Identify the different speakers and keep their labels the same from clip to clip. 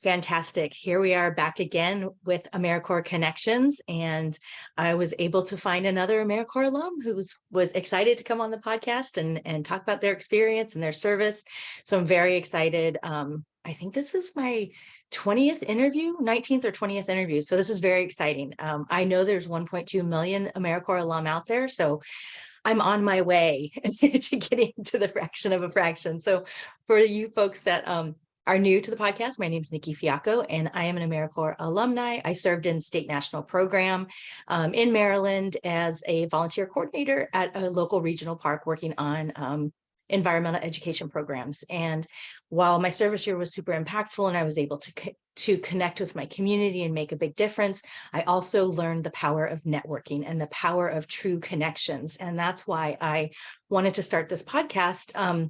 Speaker 1: Fantastic. Here we are back again with AmeriCorps Connections, and I was able to find another AmeriCorps alum who was excited to come on the podcast and talk about their experience and their service. So I'm very excited. I think this is my 20th interview, 19th or 20th interview. So this is very exciting. I know there's 1.2 million AmeriCorps alum out there, so I'm on my way to getting to the fraction of a fraction. So for you folks that are new to the podcast, my name is Nikki Fiacco, and I am an AmeriCorps alumni. I served in state national program in Maryland as a volunteer coordinator at a local regional park working on environmental education programs. And while my service year was super impactful and I was able to connect with my community and make a big difference, I also learned the power of networking and the power of true connections. And that's why I wanted to start this podcast.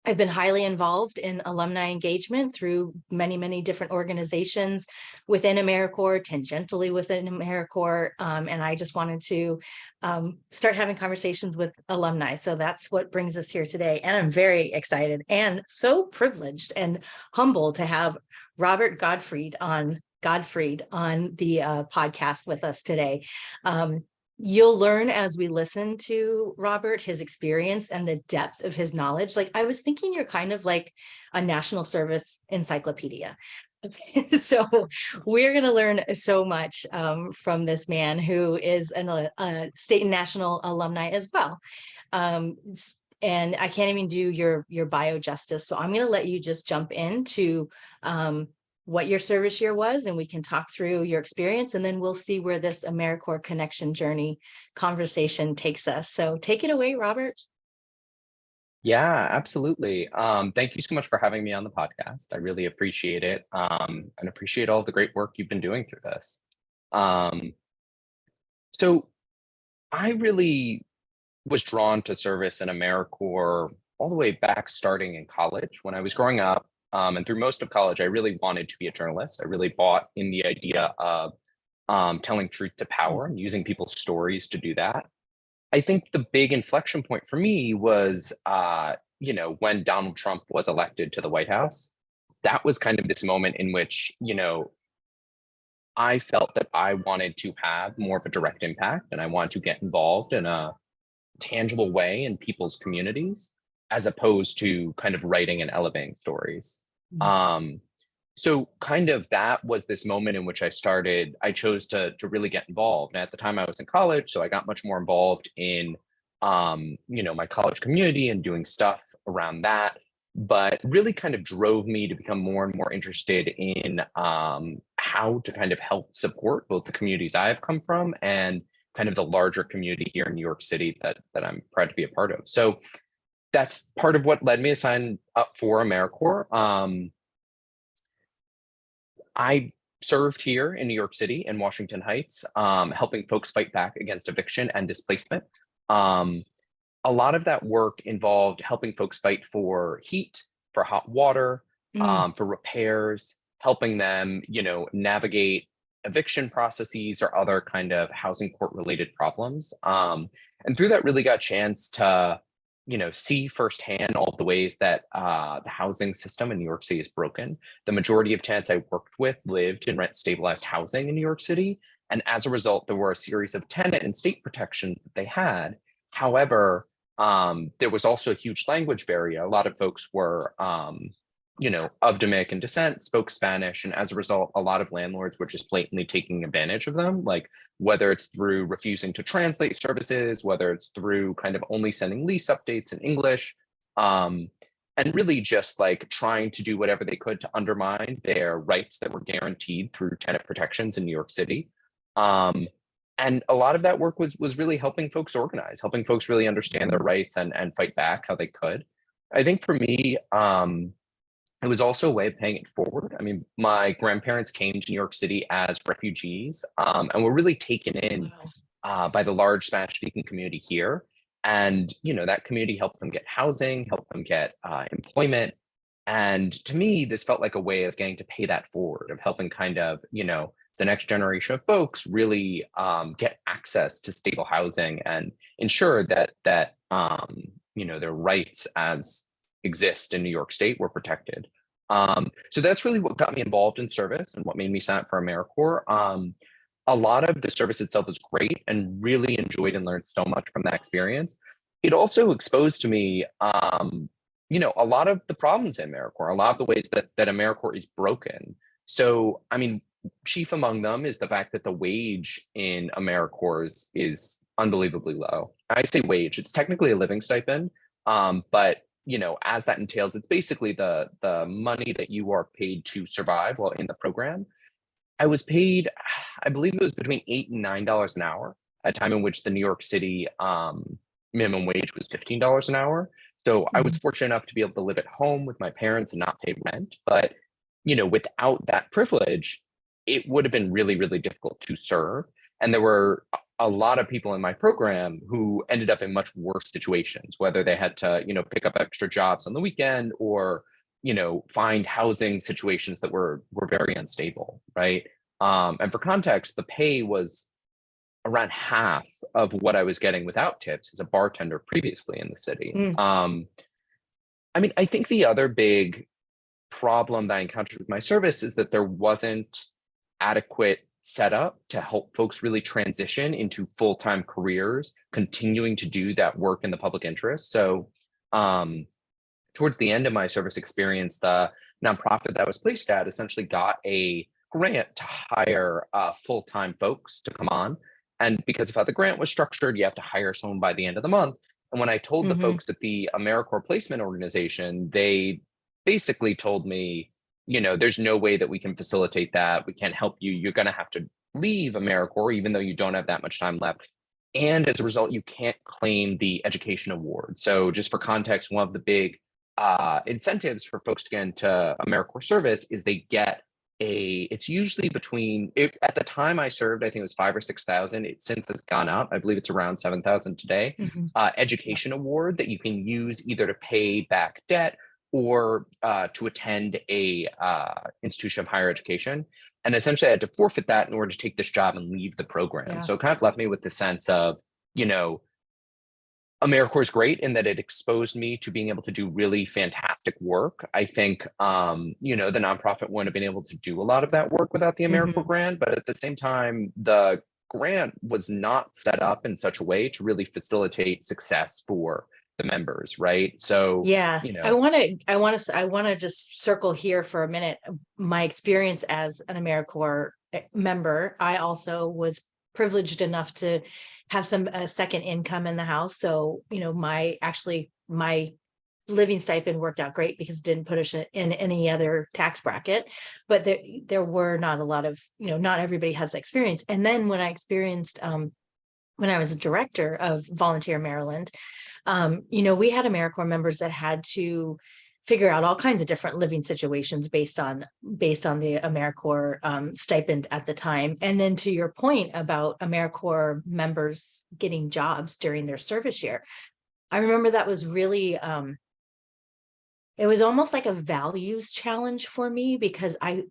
Speaker 1: I've been highly involved in alumni engagement through many, many different organizations within AmeriCorps, tangentially within AmeriCorps, and I just wanted to start having conversations with alumni. So that's what brings us here today. And I'm very excited and so privileged and humbled to have Robert Godfried on the podcast with us today. You'll learn as we listen to Robert, his experience and the depth of his knowledge. Like, I was thinking you're kind of like a national service encyclopedia. So we're going to learn so much from this man who is a state and national alumni as well. And I can't even do your bio justice. So I'm going to let you just jump into what your service year was, and we can talk through your experience, and then we'll see where this AmeriCorps connection journey conversation takes us. So take it away, Robert.
Speaker 2: Yeah, absolutely. Thank you so much for having me on the podcast. I really appreciate it, and appreciate all the great work you've been doing through this. So I really was drawn to service in AmeriCorps all the way back starting in college. When I was growing up, and through most of college, I really wanted to be a journalist. I really bought in the idea of telling truth to power and using people's stories to do that. I think the big inflection point for me was, when Donald Trump was elected to the White House. That was kind of this moment in which, I felt that I wanted to have more of a direct impact and I wanted to get involved in a tangible way in people's communities, as opposed to kind of writing and elevating stories. So kind of that was this moment in which I chose to really get involved. And at the time I was in college, so I got much more involved in, my college community and doing stuff around that, but really kind of drove me to become more and more interested in how to kind of help support both the communities I've come from and kind of the larger community here in New York City that I'm proud to be a part of. So that's part of what led me to sign up for AmeriCorps. I served here in New York City in Washington Heights, helping folks fight back against eviction and displacement. A lot of that work involved helping folks fight for heat, for hot water, for repairs, helping them, navigate eviction processes or other kind of housing court related problems. And through that really got a chance to see firsthand all of the ways that the housing system in New York City is broken. The majority of tenants I worked with lived in rent stabilized housing in New York City. And as a result, there were a series of tenant and state protections that they had. However, there was also a huge language barrier. A lot of folks were, of Dominican descent, spoke Spanish. And as a result, a lot of landlords were just blatantly taking advantage of them, like whether it's through refusing to translate services, whether it's through kind of only sending lease updates in English, and really just like trying to do whatever they could to undermine their rights that were guaranteed through tenant protections in New York City. And a lot of that work was really helping folks organize, helping folks really understand their rights and fight back how they could. I think for me, it was also a way of paying it forward. I mean, my grandparents came to New York City as refugees and were really taken in by the large Spanish-speaking community here. And, that community helped them get housing, helped them get employment. And to me, this felt like a way of getting to pay that forward, of helping kind of, the next generation of folks really get access to stable housing and ensure that their rights as exist in New York State were protected. So that's really what got me involved in service and what made me sign up for AmeriCorps. A lot of the service itself was great and really enjoyed and learned so much from that experience. It also exposed to me, a lot of the problems in AmeriCorps, a lot of the ways that AmeriCorps is broken. So, I mean, chief among them is the fact that the wage in AmeriCorps is unbelievably low. I say wage, it's technically a living stipend, but as that entails, it's basically the money that you are paid to survive while in the program. I was paid, I believe it was between $8 and $9 an hour, at a time in which the New York City minimum wage was $15 an hour. So I was
Speaker 1: Mhm.
Speaker 2: fortunate enough to be able to live at home with my parents and not pay rent. But without that privilege, it would have been really, really difficult to serve. And there were a lot of people in my program who ended up in much worse situations, whether they had to, pick up extra jobs on the weekend or, find housing situations that were very unstable, right? And for context, the pay was around half of what I was getting without tips as a bartender previously in the city.
Speaker 1: Mm.
Speaker 2: I mean, I think the other big problem that I encountered with my service is that there wasn't adequate setup to help folks really transition into full-time careers, continuing to do that work in the public interest. So towards the end of my service experience, the nonprofit that I was placed at essentially got a grant to hire full-time folks to come on. And because of how the grant was structured, you have to hire someone by the end of the month. And when I told the
Speaker 1: Mhm.
Speaker 2: folks at the AmeriCorps placement organization, they basically told me, there's no way that we can facilitate that. We can't help you. You're going to have to leave AmeriCorps, even though you don't have that much time left. And as a result, you can't claim the education award. So just for context, one of the big incentives for folks to get into AmeriCorps service is they get it's usually at the time I served, I think it was 5 or 6,000. It since has gone up. I believe it's around 7,000 today.
Speaker 1: Mhm. Yeah.
Speaker 2: Education award that you can use either to pay back debt or to attend a institution of higher education. And essentially, I had to forfeit that in order to take this job and leave the program.
Speaker 1: Yeah.
Speaker 2: So it kind of left me with the sense of, AmeriCorps is great in that it exposed me to being able to do really fantastic work. I think, the nonprofit wouldn't have been able to do a lot of that work without the AmeriCorps
Speaker 1: Mhm.
Speaker 2: grant, but at the same time, the grant was not set up in such a way to really facilitate success for the members, right? So,
Speaker 1: Yeah, I want to just circle here for a minute. My experience as an AmeriCorps member, I also was privileged enough to have some second income in the house. So, my living stipend worked out great because it didn't put us in any other tax bracket. But there were not a lot of, not everybody has that experience. And then when I experienced when I was a director of Volunteer Maryland, we had AmeriCorps members that had to figure out all kinds of different living situations based on the AmeriCorps stipend at the time. And then to your point about AmeriCorps members getting jobs during their service year, I remember that was really it was almost like a values challenge for me because I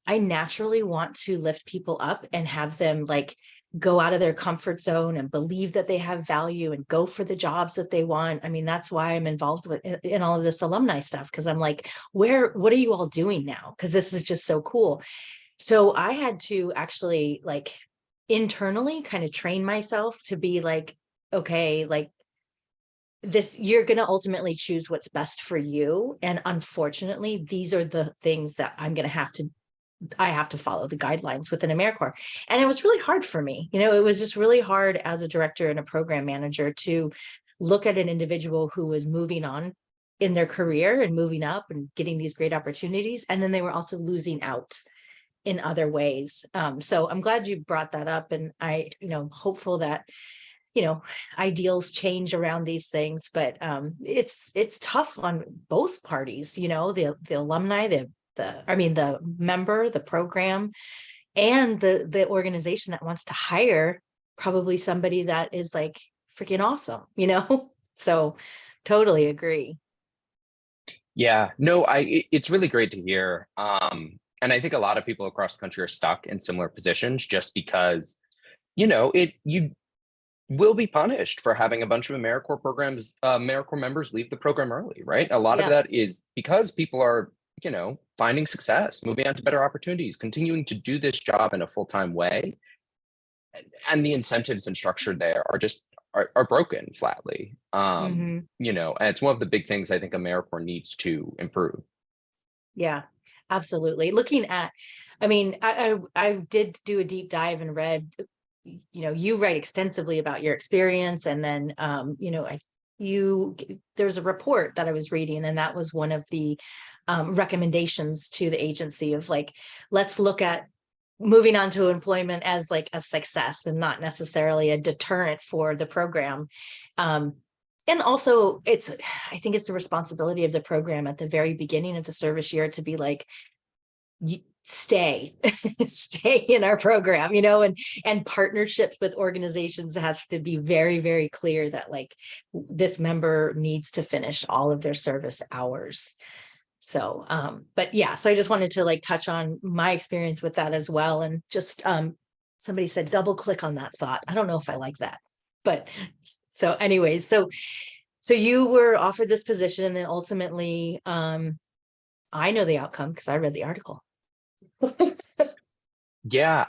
Speaker 1: naturally want to lift people up and have them like go out of their comfort zone and believe that they have value and go for the jobs that they want. I mean, that's why I'm involved in all of this alumni stuff, because I'm like, what are you all doing now? Because this is just so cool. So I had to actually like internally kind of train myself to be like, okay, like this, you're going to ultimately choose what's best for you. And unfortunately, these are the things that I have to follow the guidelines within AmeriCorps. And it was really hard for me. It was just really hard as a director and a program manager to look at an individual who was moving on in their career and moving up and getting these great opportunities. And then they were also losing out in other ways. So I'm glad you brought that up. And hopeful that, ideals change around these things, but it's tough on both parties, the alumni, the member, the program, and the organization that wants to hire probably somebody that is like freaking awesome. So totally agree.
Speaker 2: yeah, no, it's really great to hear. And I think a lot of people across the country are stuck in similar positions just because, it you will be punished for having a bunch of AmeriCorps members leave the program early, right? A lot of
Speaker 1: Yeah.
Speaker 2: that is because people are, finding success, moving on to better opportunities, continuing to do this job in a full-time way. And the incentives and structure there are just are broken flatly.
Speaker 1: Hmm.
Speaker 2: And it's one of the big things I think AmeriCorps needs to improve.
Speaker 1: Yeah, absolutely. I mean, I did do a deep dive and read, you write extensively about your experience, and then, there's a report that I was reading, and that was one of the recommendations to the agency of like, let's look at moving on to employment as like a success and not necessarily a deterrent for the program. Um, and also I think it's the responsibility of the program at the very beginning of the service year to be like, stay stay in our program, and partnerships with organizations has to be very, very clear that like this member needs to finish all of their service hours. So but yeah, so I just wanted to like touch on my experience with that as well. And just somebody said double click on that thought. I don't know if I like that, but so anyways, so you were offered this position, and then ultimately I know the outcome because I read the article.
Speaker 2: Yeah,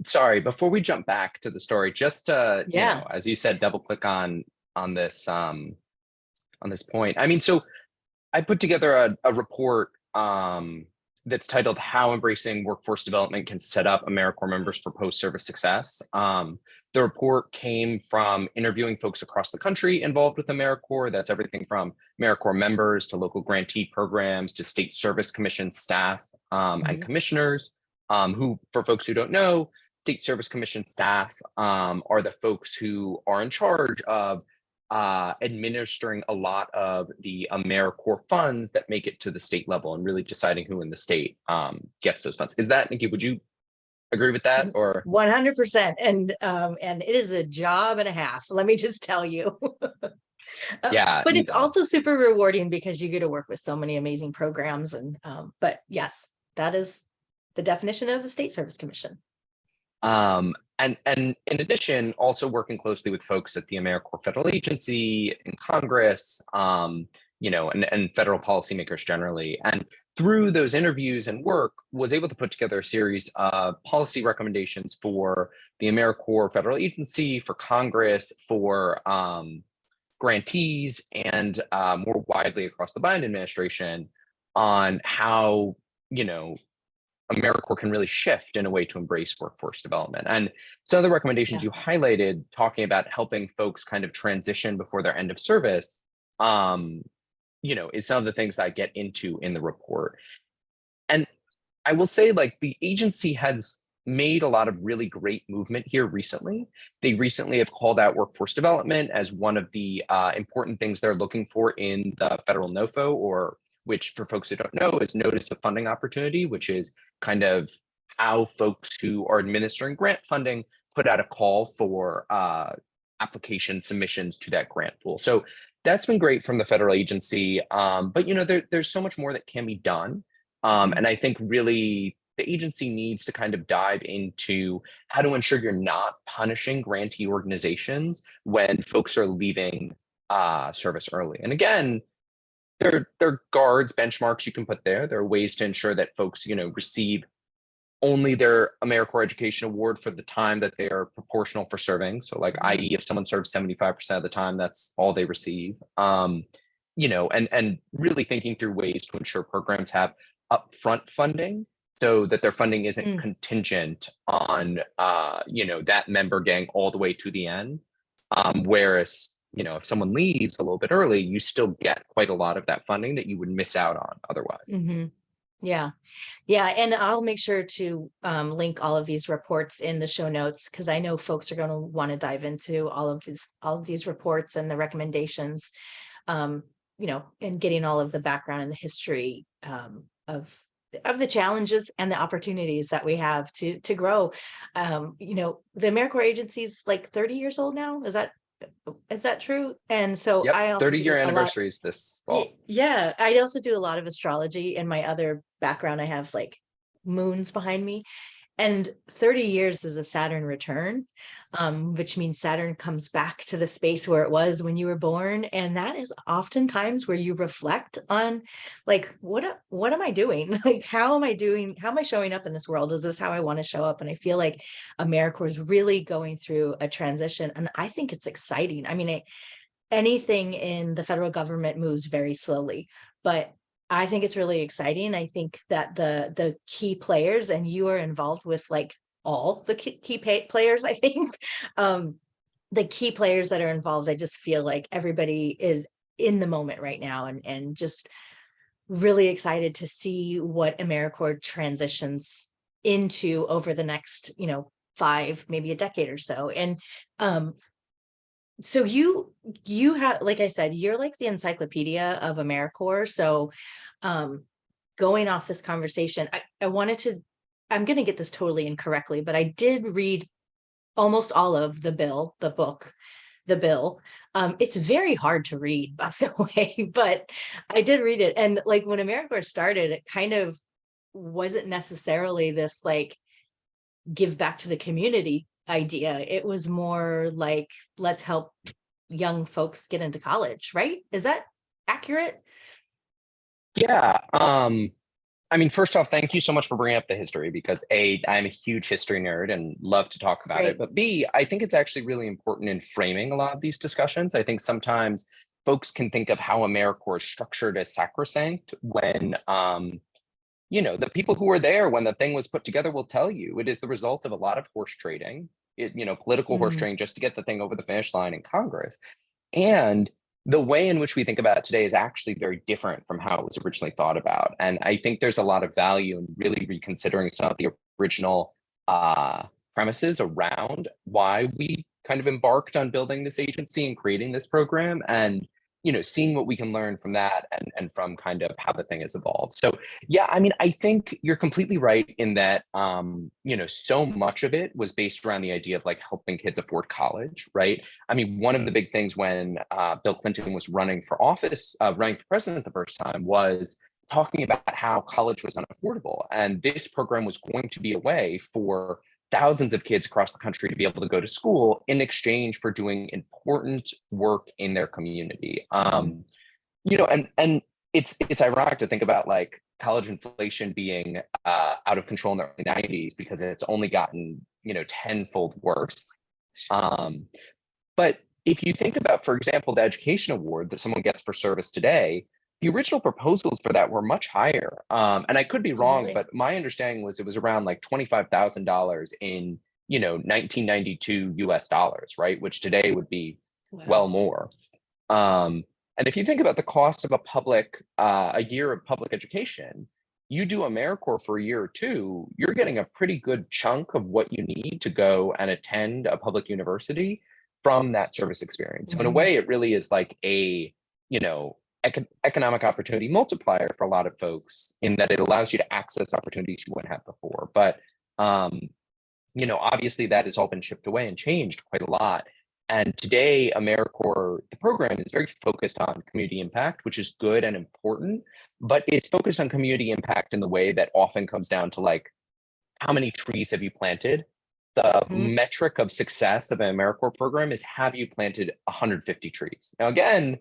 Speaker 2: sorry, before we jump back to the story, just
Speaker 1: Yeah.
Speaker 2: as you said, double click on this point. I mean, so I put together a report that's titled "How Embracing Workforce Development Can Set Up AmeriCorps Members for Post-Service Success." The report came from interviewing folks across the country involved with AmeriCorps. That's everything from AmeriCorps members to local grantee programs to state service commission staff and commissioners. Who, for folks who don't know, state service commission staff are the folks who are in charge of administering a lot of the AmeriCorps funds that make it to the state level and really deciding who in the state gets those funds. Is that, Nikki, would you agree with that? Or
Speaker 1: 100%. And it is a job and a half, let me just tell you.
Speaker 2: yeah,
Speaker 1: But it's also super rewarding because you get to work with so many amazing programs. And but yes, that is the definition of a state service commission.
Speaker 2: And in addition, also working closely with folks at the AmeriCorps federal agency and Congress, and federal policymakers generally. And through those interviews and work, was able to put together a series of policy recommendations for the AmeriCorps federal agency, for Congress, for grantees, and more widely across the Biden administration on how, AmeriCorps can really shift in a way to embrace workforce development. And some of the recommendations you highlighted, talking about helping folks kind of transition before their end of service, is some of the things that I get into in the report. And I will say, like, the agency has made a lot of really great movement here recently. They recently have called out workforce development as one of the important things they're looking for in the federal NOFO, or which, for folks who don't know, is Notice of Funding Opportunity, which is kind of how folks who are administering grant funding put out a call for application submissions to that grant pool. So that's been great from the federal agency. But there's so much more that can be done. And I think really the agency needs to kind of dive into how to ensure you're not punishing grantee organizations when folks are leaving service early. And again, there are guards, benchmarks you can put there. There are ways to ensure that folks, receive only their AmeriCorps Education Award for the time that they are proportional for serving. So, like, i.e., if someone serves 75% of the time, that's all they receive. And really thinking through ways to ensure programs have upfront funding so that their funding isn't contingent on, that member getting all the way to the end. Whereas, if someone leaves a little bit early, you still get quite a lot of that funding that you would miss out on otherwise.
Speaker 1: Yeah. And I'll make sure to link all of these reports in the show notes, because I know folks are going to want to dive into all of these reports and the recommendations, and getting all of the background and the history of the challenges and the opportunities that we have to grow. The AmeriCorps agency is like 30 years old now. Is that true? And so
Speaker 2: Yep,
Speaker 1: I also
Speaker 2: 30-year anniversaries this fall.
Speaker 1: Yeah, I also do a lot of astrology. In my other background, I have like moons behind me. And 30 years is a Saturn return, which means Saturn comes back to the space where it was when you were born. And that is oftentimes where you reflect on, like, what am I doing? Like, how am I doing? How am I showing up in this world? Is this how I want to show up? And I feel like AmeriCorps is really going through a transition. And I think it's exciting. I mean, anything in the federal government moves very slowly, but I think it's really exciting. I think that the key players, and you are involved with like all the key players, I think, the key players that are involved, I just feel like everybody is in the moment right now, and just really excited to see what AmeriCorps transitions into over the next, 5, maybe a decade or so. And so you have, like I said, you're like the encyclopedia of AmeriCorps. So going off this conversation, I'm going to get this totally incorrectly, but I did read almost all of the bill. It's very hard to read, by the way, but I did read it. And like when AmeriCorps started, it kind of wasn't necessarily this like give back to the community idea. It was more like, let's help young folks get into college, right? Is that accurate?
Speaker 2: Yeah. I mean, first off, thank you so much for bringing up the history, because A, I'm a huge history nerd and love to talk about it.
Speaker 1: Right.
Speaker 2: But B, I think it's actually really important in framing a lot of these discussions. I think sometimes folks can think of how AmeriCorps is structured as sacrosanct when, the people who were there when the thing was put together will tell you it is the result of a lot of horse trading, political horse
Speaker 1: Mm,
Speaker 2: trading just to get the thing over the finish line in Congress. And the way in which we think about it today is actually very different from how it was originally thought about. And I think there's a lot of value in really reconsidering some of the original premises around why we kind of embarked on building this agency and creating this program, and seeing what we can learn from that, and from kind of how the thing has evolved. So yeah, I mean, I think you're completely right in that so much of it was based around the idea of like helping kids afford college, right? I mean, one of the big things when Bill Clinton was running for office, running for president the first time, was talking about how college was unaffordable, and this program was going to be a way for thousands of kids across the country to be able to go to school in exchange for doing important work in their community. And it's ironic to think about like college inflation being out of control in the early 90s, because it's only gotten tenfold worse. But if you think about, for example, the education award that someone gets for service today, the original proposals for that were much higher. And I could be
Speaker 1: oh,
Speaker 2: wrong,
Speaker 1: really?
Speaker 2: but my understanding was it was around like $25,000 in 1992 US dollars, right? Which today would be
Speaker 1: Wow.
Speaker 2: well more. And if you think about the cost of a year of public education, you do AmeriCorps for a year or two, you're getting a pretty good chunk of what you need to go and attend a public university from that service experience. So in a
Speaker 1: Mhm.
Speaker 2: way, it really is like a, you know, economic opportunity multiplier for a lot of folks, in that it allows you to access opportunities you wouldn't have before. But obviously that has all been chipped away and changed quite a lot. And today, AmeriCorps, the program is very focused on community impact, which is good and important, but it's focused on community impact in the way that often comes down to like, how many trees have you planted? The
Speaker 1: Mhm.
Speaker 2: metric of success of an AmeriCorps program is, have you planted 150 trees? Now, again,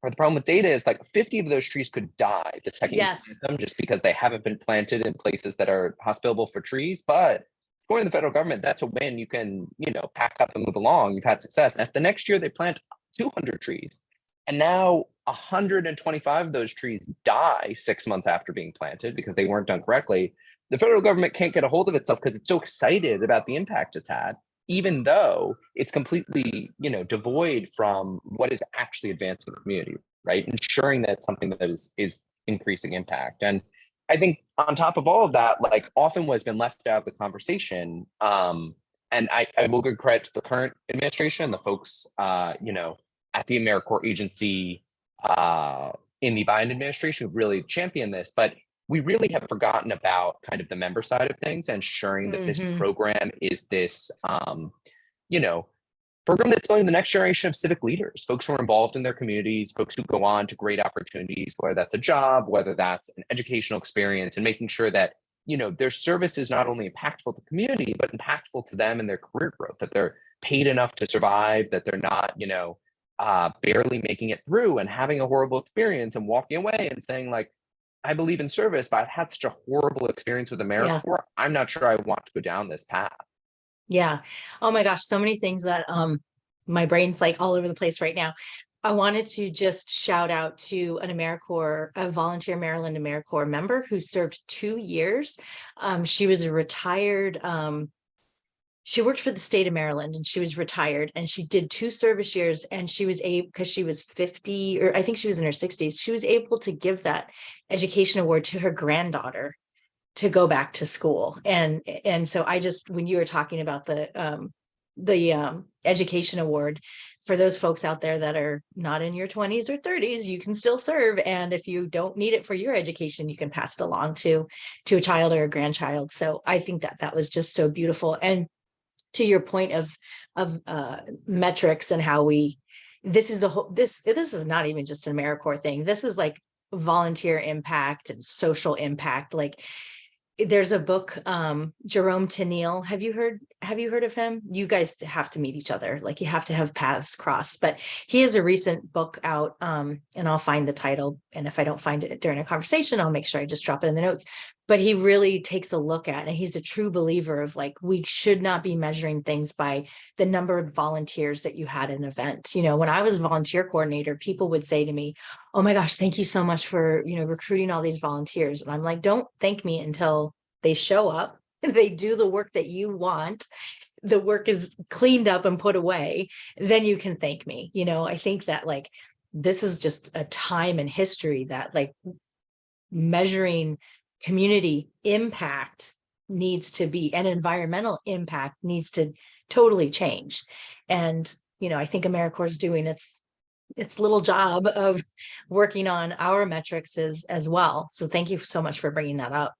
Speaker 2: the problem with data is like 50 of those trees could die the second you plant
Speaker 1: Yes.
Speaker 2: them, just because they haven't been planted in places that are hospitable for trees. But according to the federal government, that's a win. You can, pack up and move along. You've had success. And if the next year they plant 200 trees, and now 125 of those trees die 6 months after being planted because they weren't done correctly, the federal government can't get a hold of itself because it's so excited about the impact it's had, even though it's completely, devoid from what is actually advancing the community, right? Ensuring that it's something that is increasing impact. And I think on top of all of that, like often what has been left out of the conversation, and I will give credit to the current administration, the folks, at the AmeriCorps agency in the Biden administration who really championed this, but we really have forgotten about kind of the member side of things, and ensuring that this
Speaker 1: Hmm.
Speaker 2: program is this, you know, program that's building the next generation of civic leaders, folks who are involved in their communities, folks who go on to great opportunities, whether that's a job, whether that's an educational experience, and making sure that their service is not only impactful to the community, but impactful to them and their career growth, that they're paid enough to survive, that they're not, barely making it through and having a horrible experience and walking away and saying like, I believe in service, but I've had such a horrible experience with
Speaker 1: Yeah.
Speaker 2: AmeriCorps. I'm not sure I want to go down this path.
Speaker 1: Yeah. Oh my gosh, so many things that my brain's like all over the place right now. I wanted to just shout out to a volunteer Maryland AmeriCorps member who served 2 years. She was a retired, she worked for the state of Maryland and she was retired, and she did 2 service years, and she was able, because she was 50, or I think she was in her 60s, she was able to give that education award to her granddaughter to go back to school. And so I just, when you were talking about the education award, for those folks out there that are not in your 20s or 30s, you can still serve. And if you don't need it for your education, you can pass it along to a child or a grandchild. So I think that was just so beautiful. And to your point of metrics and how this is this is not even just an AmeriCorps thing. This is like volunteer impact and social impact. Like, there's a book, Jerome Tennille. Have you heard of him? You guys have to meet each other. Like, you have to have paths crossed. But he has a recent book out, and I'll find the title. And if I don't find it during a conversation, I'll make sure I just drop it in the notes. But he really takes a look at, and he's a true believer of like, we should not be measuring things by the number of volunteers that you had at an event. When I was a volunteer coordinator, people would say to me, oh my gosh, thank you so much for, recruiting all these volunteers. And I'm like, don't thank me until they show up, they do the work that you want, the work is cleaned up and put away, then you can thank me. I think that like, this is just a time in history that like measuring community impact needs to be, and environmental impact needs to totally change. And, I think AmeriCorps is doing its little job of working on our metrics as well. So thank you so much for bringing that up.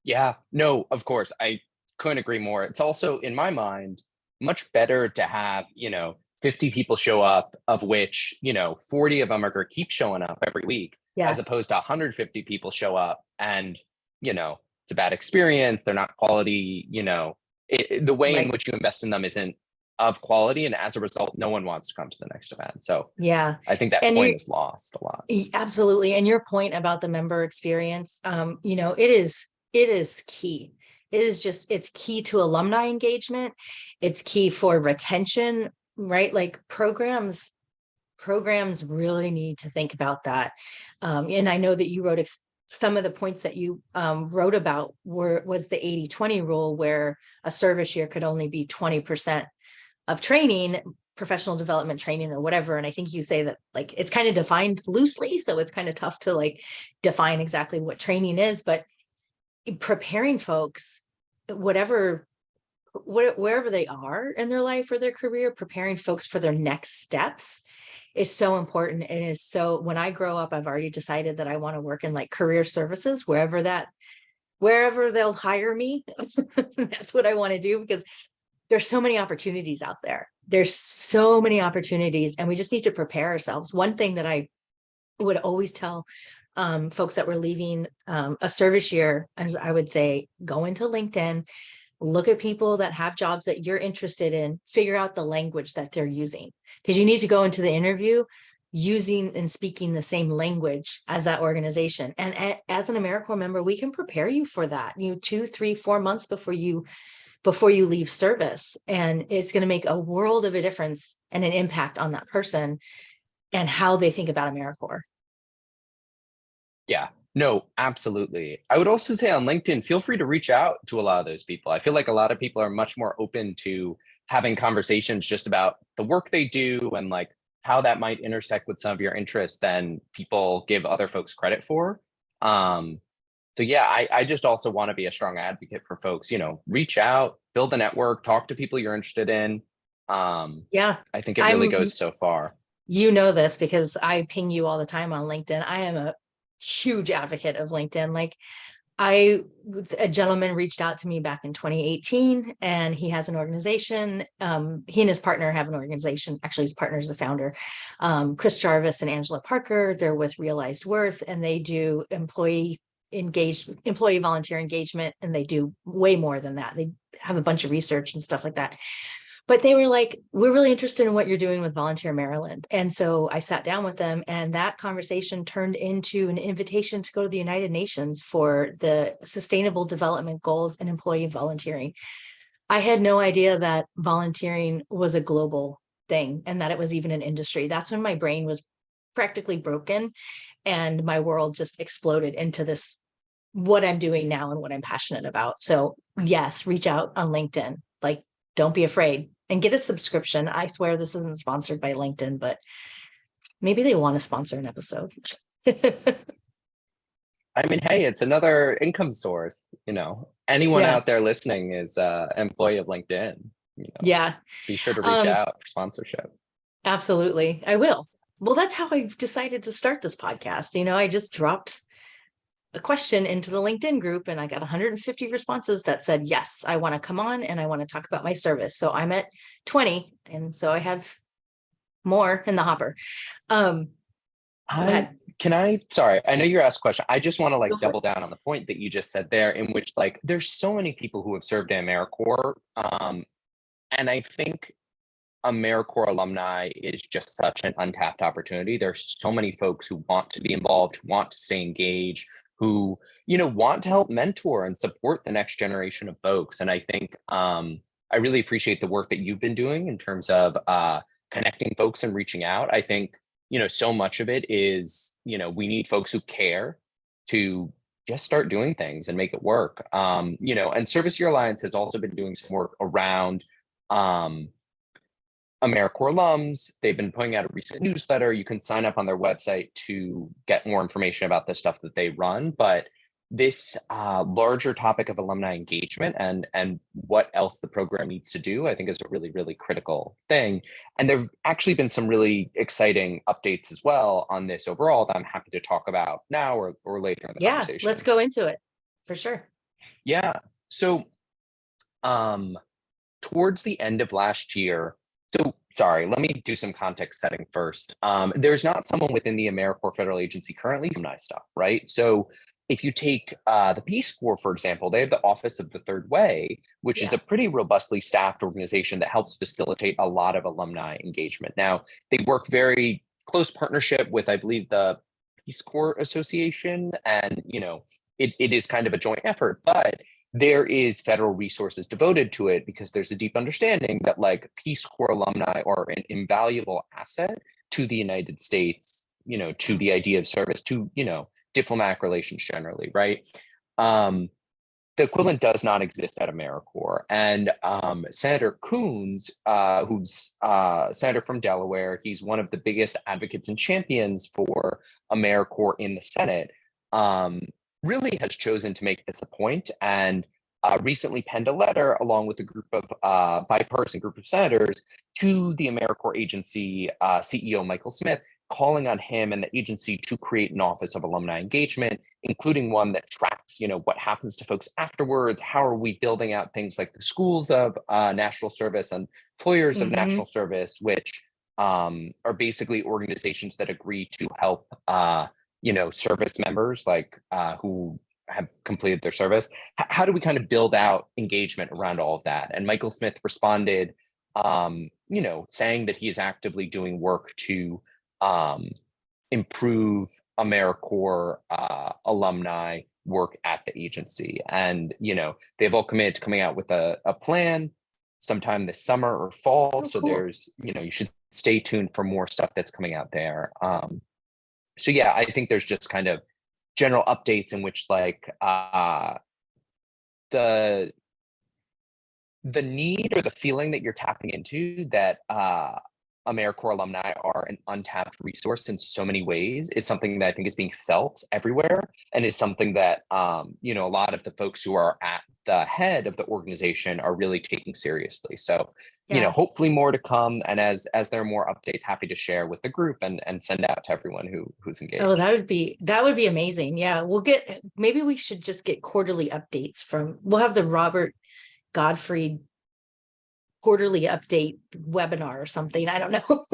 Speaker 2: Yeah, no, of course. I couldn't agree more. It's also, in my mind, much better to have, 50 people show up, of which, 40 of them are going to keep showing up every week, as
Speaker 1: Yes.
Speaker 2: opposed to 150 people show up and, it's a bad experience. They're not quality, the way in
Speaker 1: Right.
Speaker 2: which you invest in them isn't of quality. And as a result, no one wants to come to the next event. So
Speaker 1: Yeah.
Speaker 2: I think that
Speaker 1: And
Speaker 2: point is lost a lot.
Speaker 1: Absolutely. And your point about the member experience, it is key. It's key to alumni engagement. It's key for retention, right? Like programs really need to think about that. And I know that you wrote some of the points that you wrote about was the 80-20 rule, where a service year could only be 20% of training, professional development training or whatever. And I think you say that like it's kind of defined loosely, so it's kind of tough to like define exactly what training is, but preparing folks, wherever they are in their life or their career, preparing folks for their next steps is so important. And is so, when I grow up, I've already decided that I want to work in like career services, wherever they'll hire me. That's what I want to do, because there's so many opportunities out there. There's so many opportunities, and we just need to prepare ourselves. One thing that I would always tell folks that were leaving a service year, as I would say, go into LinkedIn, look at people that have jobs that you're interested in, figure out the language that they're using, because you need to go into the interview using and speaking the same language as that organization. And as an AmeriCorps member, we can prepare you for that. 2, 3, 4 months before you leave service. And it's going to make a world of a difference and an impact on that person and how they think about AmeriCorps.
Speaker 2: Yeah, no, absolutely. I would also say on LinkedIn, feel free to reach out to a lot of those people. I feel like a lot of people are much more open to having conversations just about the work they do and like how that might intersect with some of your interests than people give other folks credit for. So yeah, I just also want to be a strong advocate for folks, reach out, build a network, talk to people you're interested in.
Speaker 1: Yeah,
Speaker 2: I think it really goes so far.
Speaker 1: This because I ping you all the time on LinkedIn. I am a huge advocate of LinkedIn. Like, a gentleman reached out to me back in 2018, and he has an organization. He and his partner have an organization. Actually, his partner is the founder, Chris Jarvis and Angela Parker. They're with Realized Worth, and they do employee engaged employee volunteer engagement, and they do way more than that. They have a bunch of research and stuff like that. But they were like, we're really interested in what you're doing with Volunteer Maryland. And so I sat down with them, and that conversation turned into an invitation to go to the United Nations for the Sustainable Development Goals and employee volunteering. I had no idea that volunteering was a global thing and that it was even an industry. That's when my brain was practically broken and my world just exploded into this, what I'm doing now and what I'm passionate about. So yes, reach out on LinkedIn. Like, don't be afraid and get a subscription. I swear this isn't sponsored by LinkedIn, but maybe they want to sponsor an episode.
Speaker 2: I mean, hey, it's another income source. Anyone
Speaker 1: Yeah.
Speaker 2: out there listening is employee of LinkedIn.
Speaker 1: Yeah.
Speaker 2: Be sure to reach out for sponsorship.
Speaker 1: Absolutely. I will. Well, that's how I've decided to start this podcast. I just dropped a question into the LinkedIn group and I got 150 responses that said, yes, I want to come on and I want to talk about my service. So I'm at 20. And so I have more in the hopper. Go ahead.
Speaker 2: Sorry, I know you're asked a question. I just want to
Speaker 1: Go for
Speaker 2: double
Speaker 1: it.
Speaker 2: down on the point that you just said there, in which there's so many people who have served in AmeriCorps. And I think AmeriCorps alumni is just such an untapped opportunity. There's so many folks who want to be involved, who want to stay engaged, who, want to help mentor and support the next generation of folks. And I think I really appreciate the work that you've been doing in terms of connecting folks and reaching out. I think, so much of it is, we need folks who care to just start doing things and make it work. And Service Year Alliance has also been doing some work around AmeriCorps alums. They've been putting out a recent newsletter. You can sign up on their website to get more information about the stuff that they run. But this larger topic of alumni engagement and what else the program needs to do, I think is a really, really critical thing. And there have actually been some really exciting updates as well on this overall that I'm happy to talk about now or later in the conversation.
Speaker 1: Let's go into it for sure.
Speaker 2: Yeah. So towards the end of last year, sorry, let me do some context setting first. There's not someone within the AmeriCorps federal agency currently alumni stuff, right? So if you take the Peace Corps, for example, they have the Office of the Third Way, which is a pretty robustly staffed organization that helps facilitate a lot of alumni engagement. Now, they work very close partnership with, I believe, the Peace Corps Association, and it is kind of a joint effort, but there is federal resources devoted to it because there's a deep understanding that Peace Corps alumni are an invaluable asset to the United States, to the idea of service, to, diplomatic relations generally, right? The equivalent does not exist at AmeriCorps. And Senator Coons, who's senator from Delaware, he's one of the biggest advocates and champions for AmeriCorps in the Senate, really has chosen to make this a point and recently penned a letter along with a group of bipartisan group of senators to the AmeriCorps agency CEO Michael Smith, calling on him and the agency to create an Office of Alumni Engagement, including one that tracks, what happens to folks afterwards. How are we building out things like the schools of national service and employers of national service, which are basically organizations that agree to help service members who have completed their service. How do we kind of build out engagement around all of that? And Michael Smith responded, saying that he is actively doing work to improve AmeriCorps alumni work at the agency. And, they've all committed to coming out with a plan sometime this summer or fall.
Speaker 1: Oh,
Speaker 2: so
Speaker 1: cool.
Speaker 2: There's, you should stay tuned for more stuff that's coming out there. So yeah, I think there's just kind of general updates in which the need or the feeling that you're tapping into that AmeriCorps alumni are an untapped resource in so many ways is something that I think is being felt everywhere, and is something that a lot of the folks who are at the head of the organization are really taking seriously. So hopefully more to come, and as there are more updates, happy to share with the group and send out to everyone who's engaged.
Speaker 1: Oh, that would be amazing. Yeah, maybe we should just get quarterly updates we'll have the Robert Godfried quarterly update webinar or something. I don't know.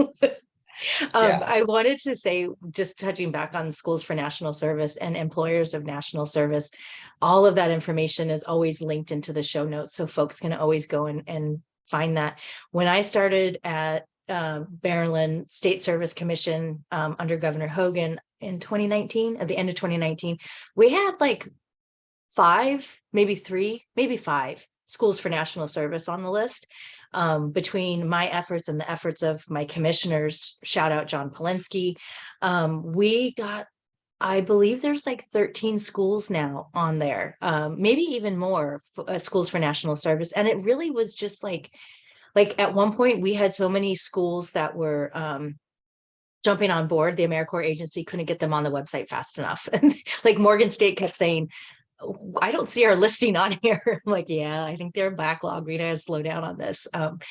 Speaker 2: Yeah.
Speaker 1: I wanted to say, just touching back on schools for national service and employers of national service, all of that information is always linked into the show notes. So folks can always go and find that. When I started at Maryland State Service Commission under Governor Hogan in 2019, at the end of 2019, we had like 5, maybe 3, maybe 5 schools for national service on the list. Between my efforts and the efforts of my commissioners, shout out John Polinsky, we got, I believe there's like 13 schools now on there, maybe even more schools for national service. And it really was just like at one point we had so many schools that were jumping on board. The AmeriCorps agency couldn't get them on the website fast enough. Like Morgan State kept saying, I don't see our listing on here. I'm like, yeah, I think they're backlogged. We gotta slow down on this. And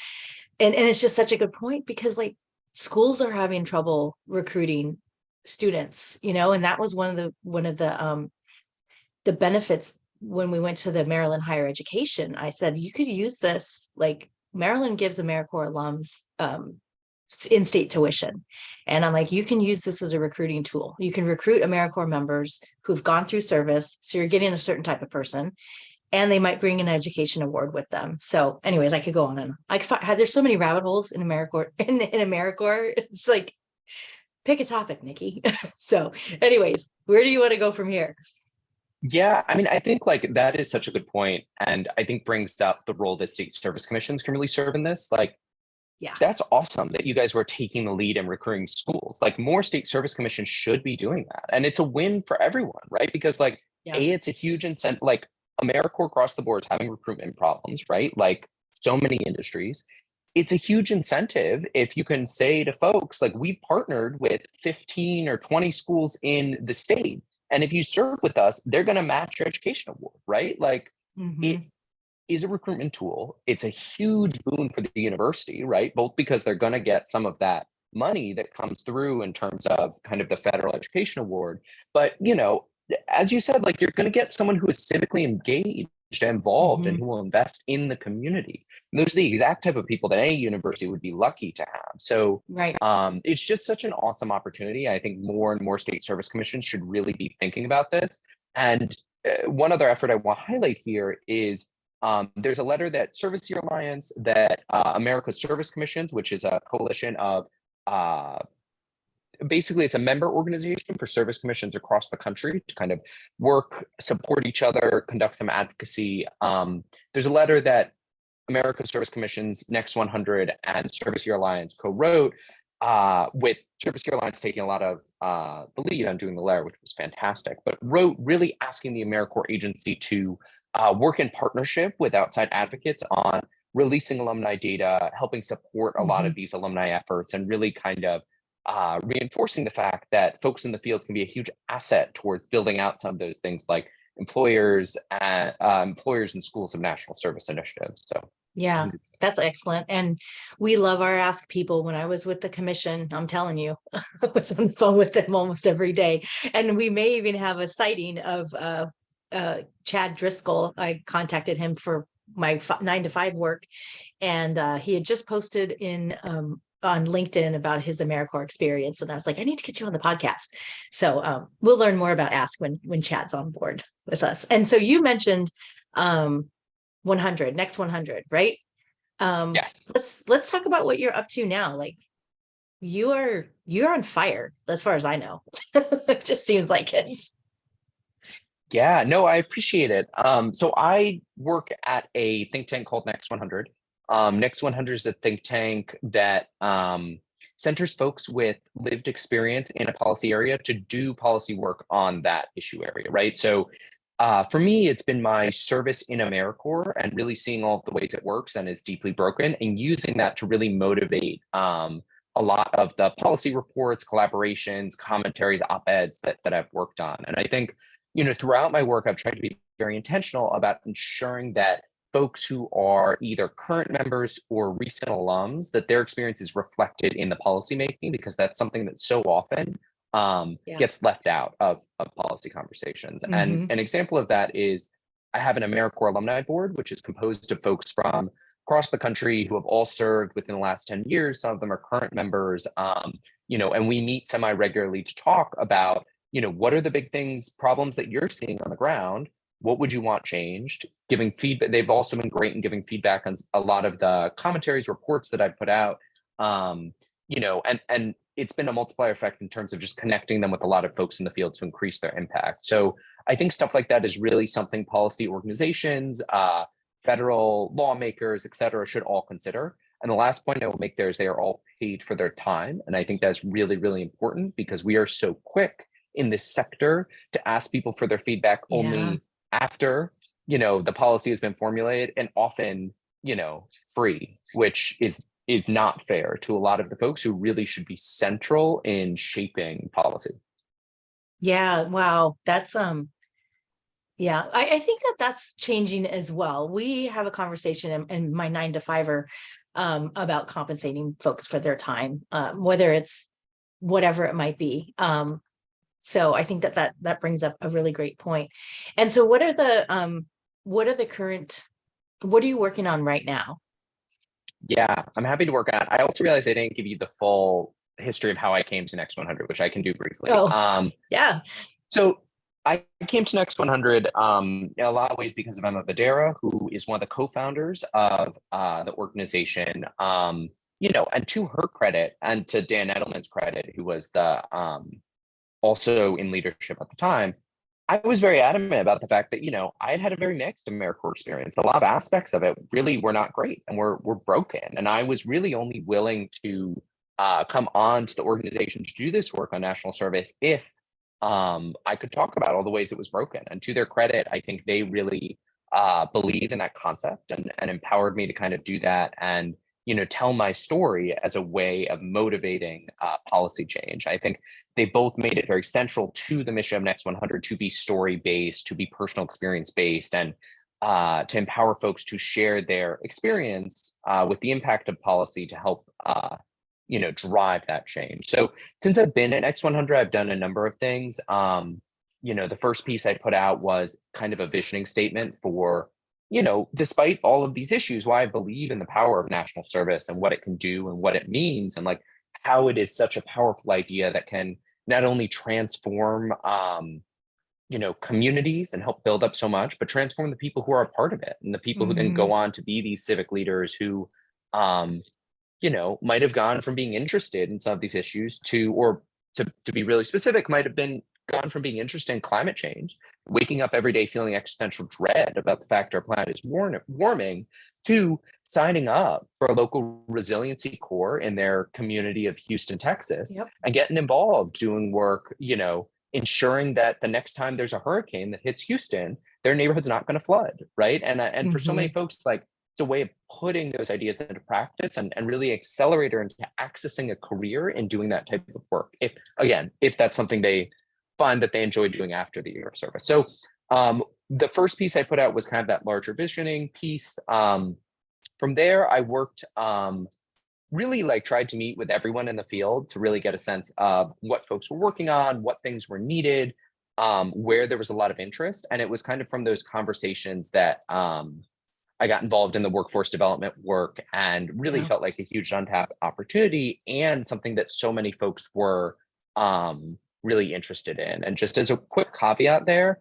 Speaker 1: it's just such a good point, because like schools are having trouble recruiting students, and that was one of the benefits when we went to the Maryland higher education. I said, you could use this, like Maryland gives AmeriCorps alums in-state tuition. And I'm like, you can use this as a recruiting tool. You can recruit AmeriCorps members who've gone through service. So you're getting a certain type of person, and they might bring an education award with them. So anyways, I could go on and I could find, there's so many rabbit holes in AmeriCorps, in AmeriCorps. It's like, pick a topic, Nikki. So anyways, where do you want to go from here?
Speaker 2: Yeah, I mean, I think like that is such a good point, and I think brings up the role that state service commissions can really serve in this. Like,
Speaker 1: Yeah.
Speaker 2: that's awesome that you guys were taking the lead in recruiting schools. Like, more state service commissions should be doing that. And it's a win for everyone, right? Because like,
Speaker 1: Yeah.
Speaker 2: it's a huge incentive. Like, AmeriCorps across the board is having recruitment problems, right? Like so many industries. It's a huge incentive if you can say to folks, like, we partnered with 15 or 20 schools in the state. And if you serve with us, they're going to match your education award, right? Like, it is a recruitment tool. It's a huge boon for the university, right? Both because they're going to get some of that money that comes through in terms of kind of the federal education award. But, as you said, like, you're going to get someone who is civically engaged and involved and who will invest in the community. And those are the exact type of people that any university would be lucky to have. So
Speaker 1: Right.
Speaker 2: it's just such an awesome opportunity. I think more and more state service commissions should really be thinking about this. And one other effort I want to highlight here is there's a letter that Service Year Alliance, that America's Service Commissions, which is a coalition of basically it's a member organization for service commissions across the country to kind of work, support each other, conduct some advocacy. There's a letter that America's Service Commissions, Next 100, and Service Year Alliance co-wrote, with Service Year Alliance taking a lot of the lead on doing the letter, which was fantastic, but wrote really asking the AmeriCorps agency to work in partnership with outside advocates on releasing alumni data, helping support a lot of these alumni efforts, and really kind of reinforcing the fact that folks in the fields can be a huge asset towards building out some of those things like employers and schools of national service initiatives. So
Speaker 1: yeah, that's excellent. And we love our Ask People. When I was with the commission, I'm telling you, I was on the phone with them almost every day. And we may even have a sighting of Chad Driscoll. I contacted him for my 9 to 5 work, and he had just posted on LinkedIn about his AmeriCorps experience. And I was like, I need to get you on the podcast. So we'll learn more about Ask when Chad's on board with us. And so you mentioned 100, Next 100, right?
Speaker 2: yes.
Speaker 1: Let's talk about what you're up to now. Like, you're on fire as far as I know. It just seems like it.
Speaker 2: Yeah, no, I appreciate it. So I work at a think tank called Next 100. Next 100 is a think tank that centers folks with lived experience in a policy area to do policy work on that issue area, right? So for me, it's been my service in AmeriCorps and really seeing all of the ways it works and is deeply broken, and using that to really motivate a lot of the policy reports, collaborations, commentaries, op-eds that I've worked on. And I think, throughout my work, I've tried to be very intentional about ensuring that folks who are either current members or recent alums, that their experience is reflected in the policymaking, because that's something that so often gets left out of policy conversations. And an example of that is I have an AmeriCorps alumni board, which is composed of folks from across the country who have all served within the last 10 years. Some of them are current members, and we meet semi-regularly to talk about, what are the big things, problems that you're seeing on the ground? What would you want changed? Giving feedback. They've also been great in giving feedback on a lot of the commentaries, reports that I've put out. And it's been a multiplier effect in terms of just connecting them with a lot of folks in the field to increase their impact. So I think stuff like that is really something policy organizations, federal lawmakers, et cetera, should all consider. And the last point I will make there is they are all paid for their time. And I think that's really, really important because we are so quick in this sector to ask people for their feedback only after, the policy has been formulated, and often, free, which is not fair to a lot of the folks who really should be central in shaping policy.
Speaker 1: Yeah. Wow. That's, yeah, I think that's changing as well. We have a conversation in my 9 to 5er about compensating folks for their time, whether it's whatever it might be. So I think that brings up a really great point. And so what are the what are you working on right now?
Speaker 2: Yeah, I'm happy to work on it. I also realized I didn't give you the full history of how I came to Next 100, which I can do briefly.
Speaker 1: Yeah.
Speaker 2: So I came to Next 100 in a lot of ways because of Emma Vadera, who is one of the co-founders of the organization. And to her credit, and to Dan Edelman's credit, who was the also in leadership at the time, I was very adamant about the fact that, I had a very mixed AmeriCorps experience. A lot of aspects of it really were not great and were broken. And I was really only willing to come on to the organization to do this work on national service if I could talk about all the ways it was broken. And to their credit, I think they really believed in that concept and empowered me to kind of do that and, tell my story as a way of motivating policy change. I think they both made it very central to the mission of Next 100 to be story-based, to be personal experience-based, and to empower folks to share their experience with the impact of policy to help drive that change. So since I've been at Next 100, I've done a number of things. The first piece I put out was kind of a visioning statement for, despite all of these issues, why I believe in the power of national service and what it can do and what it means, and like how it is such a powerful idea that can not only transform, communities and help build up so much, but transform the people who are a part of it and the people who then go on to be these civic leaders who, might have gone from being interested in some of these issues to be really specific, might have been gone from being interested in climate change, waking up every day feeling existential dread about the fact our planet is warming, to signing up for a local resiliency corps in their community of Houston, Texas, and getting involved doing work, ensuring that the next time there's a hurricane that hits Houston, their neighborhood's not going to flood, right? And for so many folks, like, it's a way of putting those ideas into practice and really accelerator into accessing a career in doing that type of work. If that's something they find that they enjoy doing after the year of service. So the first piece I put out was kind of that larger visioning piece. From there, I worked really tried to meet with everyone in the field to really get a sense of what folks were working on, what things were needed, where there was a lot of interest. And it was kind of from those conversations that I got involved in the workforce development work and really felt like a huge untapped opportunity and something that so many folks were really interested in. And just as a quick caveat there,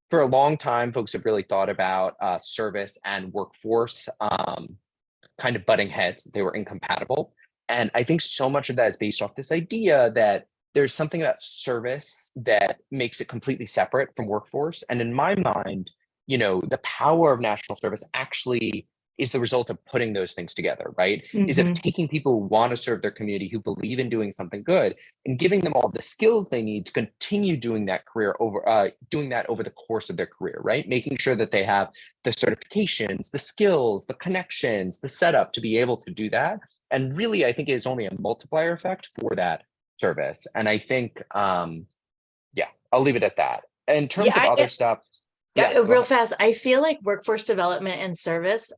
Speaker 2: for a long time, folks have really thought about service and workforce kind of butting heads. They were incompatible. And I think so much of that is based off this idea that there's something about service that makes it completely separate from workforce. And in my mind, the power of national service actually is the result of putting those things together, right? Is it taking people who want to serve their community, who believe in doing something good, and giving them all the skills they need to continue doing that over the course of their career, right? Making sure that they have the certifications, the skills, the connections, the setup to be able to do that. And really, I think it is only a multiplier effect for that service. And I think, I'll leave it at that. In terms of other stuff.
Speaker 1: Real fast, I feel like workforce development and service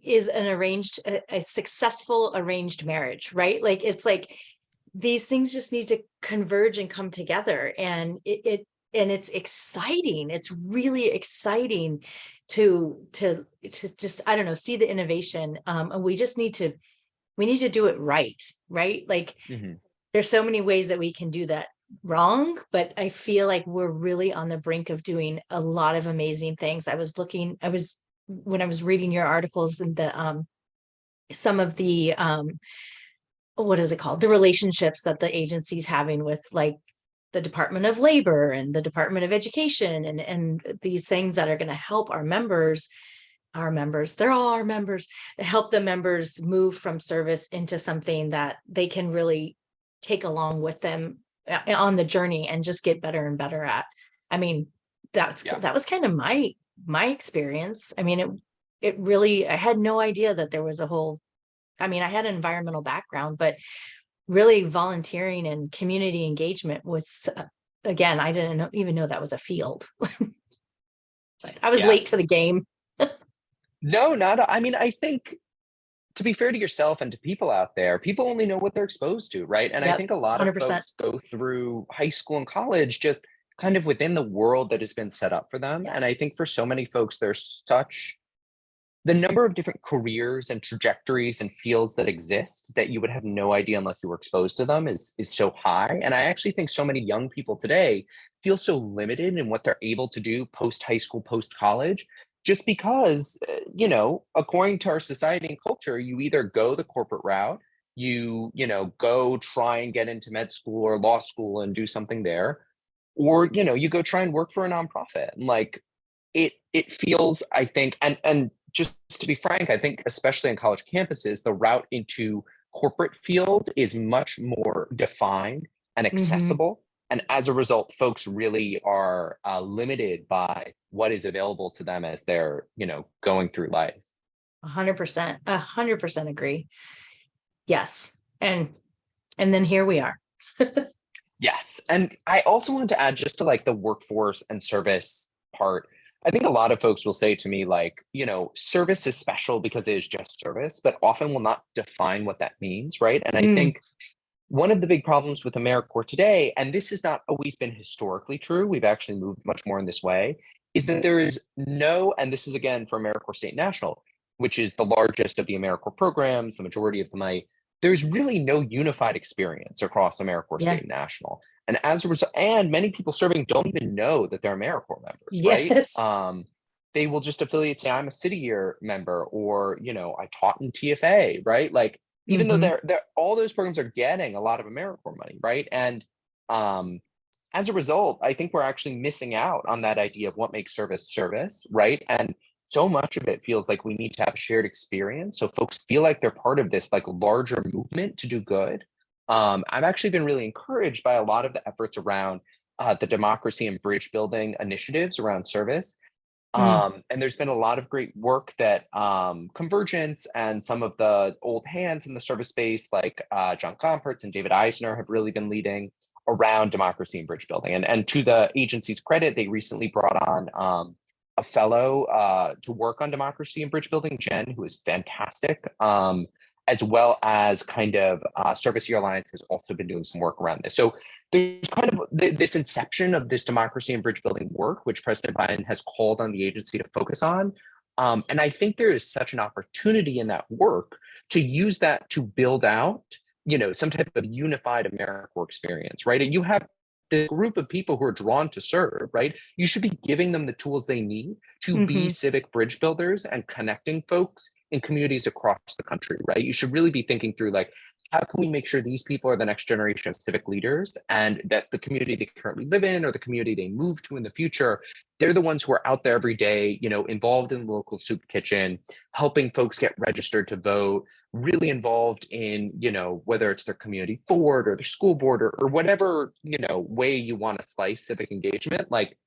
Speaker 1: is a successful arranged marriage, right? Like, it's like these things just need to converge and come together. And it it's exciting. It's really exciting to just, I don't know, see the innovation. And we need to do it right. Like
Speaker 2: Mhm.
Speaker 1: there's so many ways that we can do that wrong, but I feel like we're really on the brink of doing a lot of amazing things. When I was reading your articles and some of the what is it called? The relationships that the agency's having with like the Department of Labor and the Department of Education and these things that are going to help they're all our members, help the members move from service into something that they can really take along with them on the journey and just get better and better at. I mean,
Speaker 2: Yeah.
Speaker 1: that was kind of my experience. I mean, it really, I had no idea that there was a whole, I mean, I had an environmental background, but really volunteering and community engagement was, again, I didn't even know that was a field. But I was
Speaker 2: Yeah.
Speaker 1: late to the game.
Speaker 2: No, I mean, I think, to be fair to yourself and to people out there, people only know what they're exposed to, right? And I
Speaker 1: Yep,
Speaker 2: think a lot of
Speaker 1: 100%.
Speaker 2: folks go through high school and college just kind of within the world that has been set up for them. And I
Speaker 1: Yes.
Speaker 2: think for so many folks, there's such the number of different careers and trajectories and fields that exist that you would have no idea unless you were exposed to them is so high. And I actually think so many young people today feel so limited in what they're able to do post high school, post college, just because, according to our society and culture, you either go the corporate route, go try and get into med school or law school and do something there, or, you go try and work for a nonprofit. And like, it feels, I think, and just to be frank, I think especially on college campuses, the route into corporate field is much more defined and
Speaker 1: Hmm.
Speaker 2: accessible. And as a result, folks really are limited by what is available to them as they're, going through life.
Speaker 1: 100%, 100% agree. Yes. And then here we are.
Speaker 2: Yes. And I also wanted to add, just to like the workforce and service part, I think a lot of folks will say to me, like, service is special because it is just service, but often will not define what that means. Right. And I
Speaker 1: Mm,
Speaker 2: think one of the big problems with AmeriCorps today, and this has not always been historically true, we've actually moved much more in this way, is that there is no, and this is again for AmeriCorps State and National, which is the largest of the AmeriCorps programs, the majority of them, there's really no unified experience across AmeriCorps
Speaker 1: yeah.
Speaker 2: State and National. And as a result, and many people serving don't even know that they're AmeriCorps members, right?
Speaker 1: Yes.
Speaker 2: They will just affiliate, say, I'm a city year member, or, I taught in TFA, right? Like, even though
Speaker 1: Hmm.
Speaker 2: they're all those programs are getting a lot of AmeriCorps money, right? And um, as a result, I think we're actually missing out on that idea of what makes service, right? And so much of it feels like we need to have a shared experience, so folks feel like they're part of this like larger movement to do good. I've actually been really encouraged by a lot of the efforts around the democracy and bridge building initiatives around service.
Speaker 1: Mm,
Speaker 2: And there's been a lot of great work that Convergence and some of the old hands in the service space, like John Gompertz and David Eisner, have really been leading around democracy and bridge building. And to the agency's credit, they recently brought on a fellow to work on democracy and bridge building, Jen, who is fantastic. As well as kind of Service Year Alliance has also been doing some work around this. So there's kind of this inception of this democracy and bridge building work, which President Biden has called on the agency to focus on. And I think there is such an opportunity in that work to use that to build out, some type of unified AmeriCorps experience, right? And you have the group of people who are drawn to serve, right? You should be giving them the tools they need to be
Speaker 1: hmm.
Speaker 2: civic bridge builders and connecting folks in communities across the country, right? You should really be thinking through, like, how can we make sure these people are the next generation of civic leaders, and that the community they currently live in or the community they move to in the future, they're the ones who are out there every day, involved in the local soup kitchen, helping folks get registered to vote, really involved in, whether it's their community board or their school board, or whatever, way you want to slice civic engagement. Like,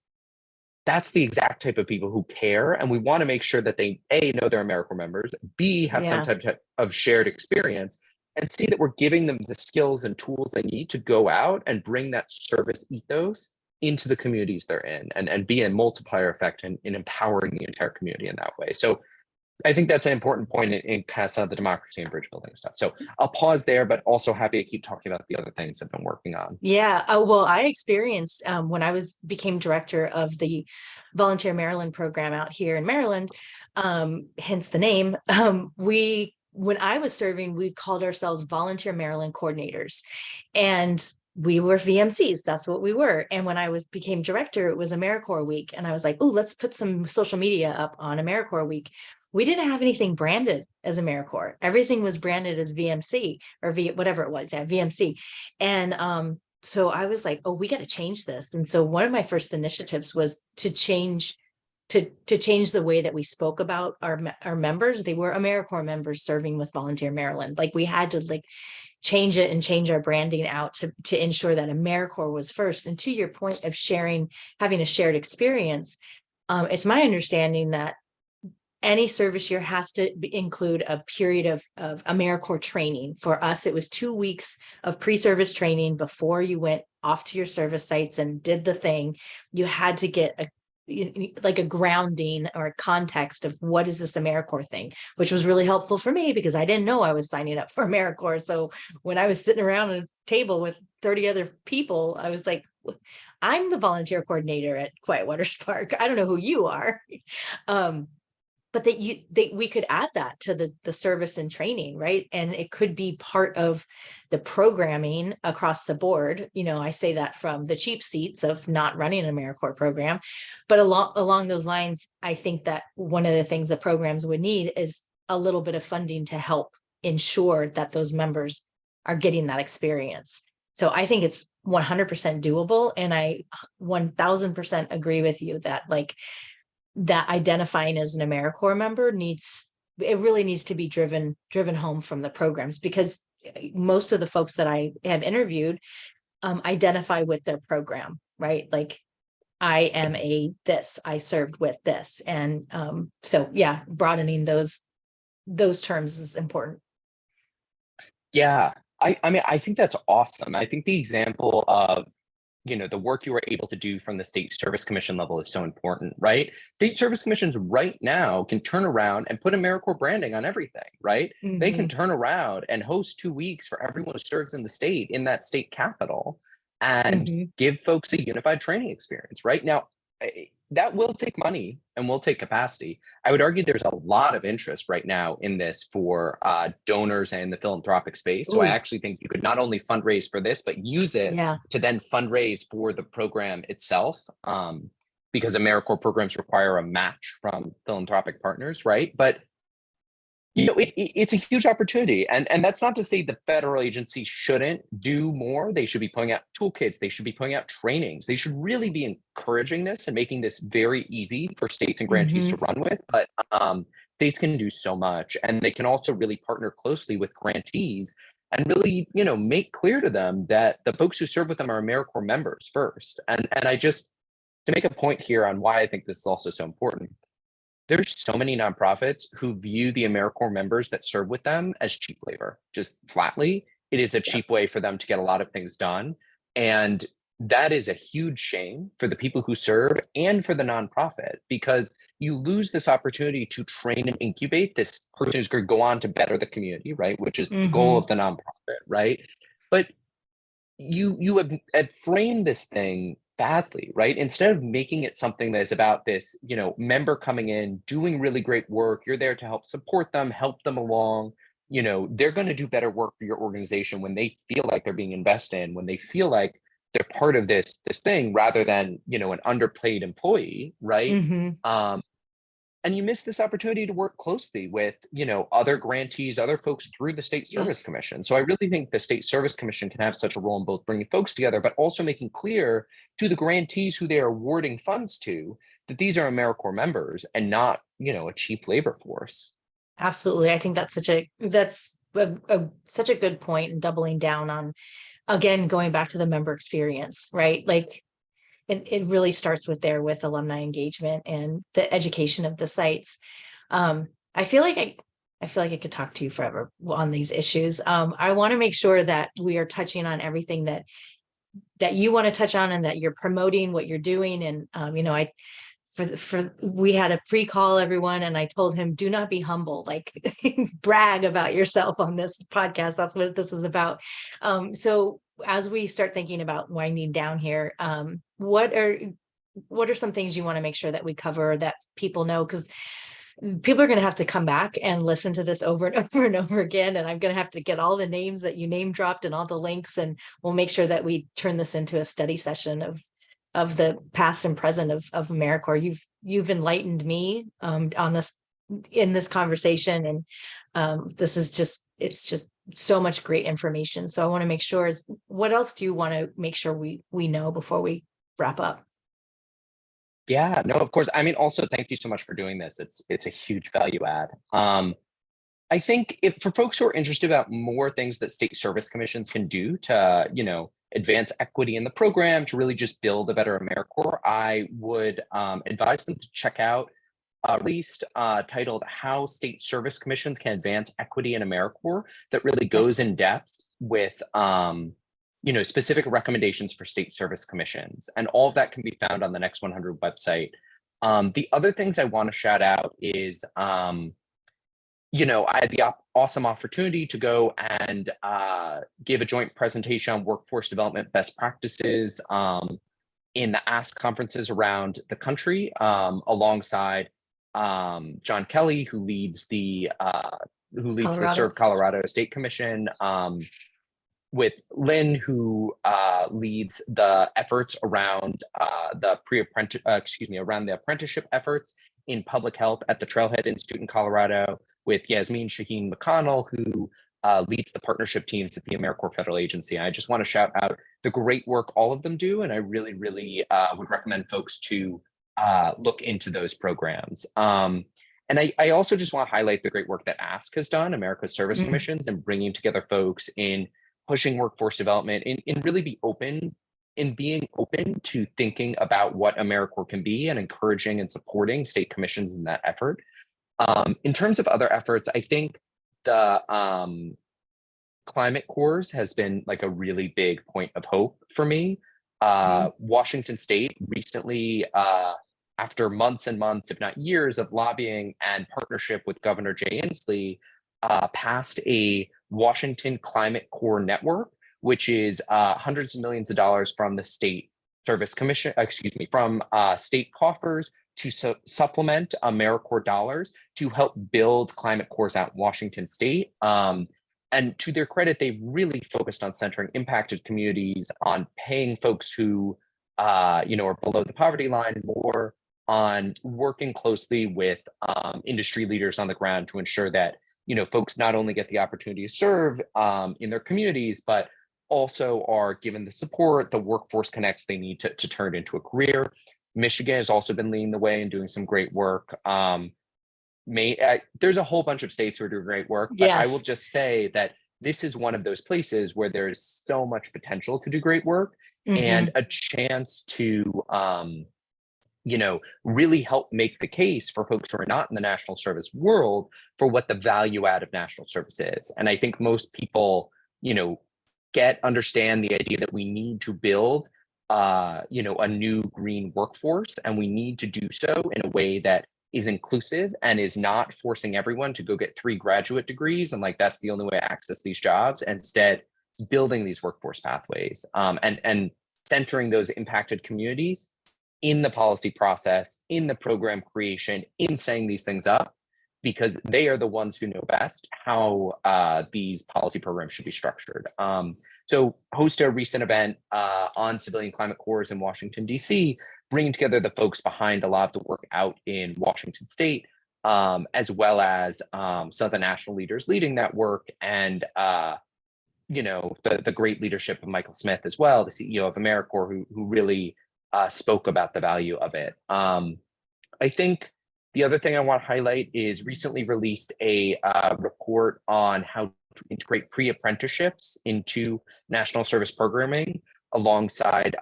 Speaker 2: that's the exact type of people who care. And we want to make sure that they, A, know they're AmeriCorps members, B, have some
Speaker 1: Yeah.
Speaker 2: type of shared experience, and C, that we're giving them the skills and tools they need to go out and bring that service ethos into the communities they're in, and be a multiplier effect in empowering the entire community in that way. So I think that's an important point in kind of some of the democracy and bridge building stuff. So I'll pause there, but also happy to keep talking about the other things I've been working on.
Speaker 1: Yeah. Well, I experienced when I became director of the Volunteer Maryland program out here in Maryland, hence the name. When I was serving, we called ourselves Volunteer Maryland Coordinators, and we were VMCs. That's what we were. And when I became director, it was AmeriCorps Week, and I was like, "Oh, let's put some social media up on AmeriCorps Week." We didn't have anything branded as AmeriCorps. Everything was branded as VMC or whatever it was. Yeah, VMC. And so I was like, oh, we got to change this. And so one of my first initiatives was to change the way that we spoke about our members. They were AmeriCorps members serving with Volunteer Maryland. Like, we had to like change it and change our branding out to ensure that AmeriCorps was first. And to your point of having a shared experience, it's my understanding that any service year has to include a period of AmeriCorps training. For us, it was 2 weeks of pre-service training before you went off to your service sites and did the thing. You had to get a grounding or a context of what is this AmeriCorps thing, which was really helpful for me because I didn't know I was signing up for AmeriCorps. So when I was sitting around a table with 30 other people, I was like, I'm the volunteer coordinator at Quiet Waters Park. I don't know who you are. But we could add that to the service and training, right? And it could be part of the programming across the board. I say that from the cheap seats of not running an AmeriCorps program, but along those lines, I think that one of the things that programs would need is a little bit of funding to help ensure that those members are getting that experience. So I think it's 100% doable. And I 1000% agree with you that that identifying as an AmeriCorps member really needs to be driven home from the programs, because most of the folks that I have interviewed identify with their program, right? Like, I am I served with this. And so yeah, broadening those terms is important.
Speaker 2: Yeah, I mean, I think that's awesome. I think the example of the work you were able to do from the state service commission level is so important, right? State service commissions right now can turn around and put AmeriCorps branding on everything, right? They can turn around and host 2 weeks for everyone who serves in the state, in that state capital, and give folks a unified training experience. Right now, that will take money and will take capacity. I would argue there's a lot of interest right now in this for donors and the philanthropic space. So I actually think you could not only fundraise for this, but use it to then fundraise for the program itself, because AmeriCorps programs require a match from philanthropic partners, right? But it's a huge opportunity. And that's not to say the federal agency shouldn't do more. They should be putting out toolkits. They should be putting out trainings. They should really be encouraging this and making this very easy for states and grantees to run with. But states can do so much. And they can also really partner closely with grantees and really, make clear to them that the folks who serve with them are AmeriCorps members first. And I just, to make a point here on why I think this is also so important, there's so many nonprofits who view the AmeriCorps members that serve with them as cheap labor, just flatly. It is a cheap way for them to get a lot of things done. And that is a huge shame for the people who serve and for the nonprofit, because you lose this opportunity to train and incubate this person who's going to go on to better the community, right? Which is the goal of the nonprofit, right? But you have framed this thing badly, right? Instead of making it something that is about this, member coming in, doing really great work, you're there to help support them, help them along. They're going to do better work for your organization when they feel like they're being invested in, when they feel like they're part of this thing, rather than, an underpaid employee, right? And you miss this opportunity to work closely with, other grantees, other folks through the State Service Commission. So I really think the State Service Commission can have such a role in both bringing folks together, but also making clear to the grantees who they are awarding funds to that these are AmeriCorps members and not, a cheap labor force.
Speaker 1: Absolutely. I think that's such a good point, and doubling down on, again, going back to the member experience, right? Like, it really starts with alumni engagement and the education of the sites. I feel like I could talk to you forever on these issues. I want to make sure that we are touching on everything that you want to touch on, and that you're promoting what you're doing. And, we had a pre-call, everyone, and I told him, do not be humble, like brag about yourself on this podcast. That's what this is about. So as we start thinking about winding down here, what are some things you want to make sure that we cover that people know? Because people are going to have to come back and listen to this over and over and over again. And I'm going to have to get all the names that you name dropped and all the links, and we'll make sure that we turn this into a study session of the past and present of AmeriCorps. You've enlightened me on this in this conversation, and this is it's just so much great information. So I want to make sure what else do you want to make sure we know before we wrap up?
Speaker 2: Yeah, no, of course. I mean, also, thank you so much for doing this. It's a huge value add. I think if for folks who are interested about more things that state service commissions can do to, advance equity in the program, to really just build a better AmeriCorps, I would advise them to check out a release titled "How State Service Commissions Can Advance Equity in AmeriCorps," that really goes in depth with specific recommendations for state service commissions, and all of that can be found on the Next 100 website. The other things I want to shout out is I had the awesome opportunity to go and give a joint presentation on workforce development best practices in the Ask conferences around the country, alongside John Kelly, who leads the Serve Colorado State Commission, with Lynn, who leads the efforts around around the apprenticeship efforts in public health at the Trailhead Institute in Colorado, with Yasmin Shaheen McConnell, who leads the partnership teams at the AmeriCorps Federal Agency. I just want to shout out the great work all of them do, and I really, really would recommend folks to look into those programs. And I also just want to highlight the great work that ASK has done, America's Service Commissions, and bringing together folks in pushing workforce development, and really being open to thinking about what AmeriCorps can be, and encouraging and supporting state commissions in that effort. In terms of other efforts, I think the climate corps has been like a really big point of hope for me. Washington State recently, after months and months, if not years, of lobbying and partnership with Governor Jay Inslee, passed a Washington Climate Corps Network, which is hundreds of millions of dollars from the State Service Commission, from state coffers to supplement AmeriCorps dollars to help build climate corps out in Washington State. And to their credit, they've really focused on centering impacted communities, on paying folks who are below the poverty line, and more on working closely with industry leaders on the ground to ensure that folks not only get the opportunity to serve in their communities, but also are given the support, the workforce connects they need to turn it into a career. Michigan has also been leading the way and doing some great work. There's a whole bunch of states who are doing great work, but I will just say that this is one of those places where there's so much potential to do great work, and a chance to really help make the case for folks who are not in the national service world for what the value add of national service is. And I think most people, understand the idea that we need to build, a new green workforce, and we need to do so in a way that is inclusive and is not forcing everyone to go get 3 graduate degrees and that's the only way to access these jobs. Instead, building these workforce pathways, and centering those impacted communities in the policy process, in the program creation, in setting these things up, because they are the ones who know best how these policy programs should be structured. So hosted a recent event on civilian climate corps in Washington, D.C., bringing together the folks behind a lot of the work out in Washington State, as well as some of the national leaders leading that work, and the great leadership of Michael Smith as well, the CEO of AmeriCorps, who really spoke about the value of it. I think the other thing I want to highlight is recently released a report on how to integrate pre-apprenticeships into national service programming alongside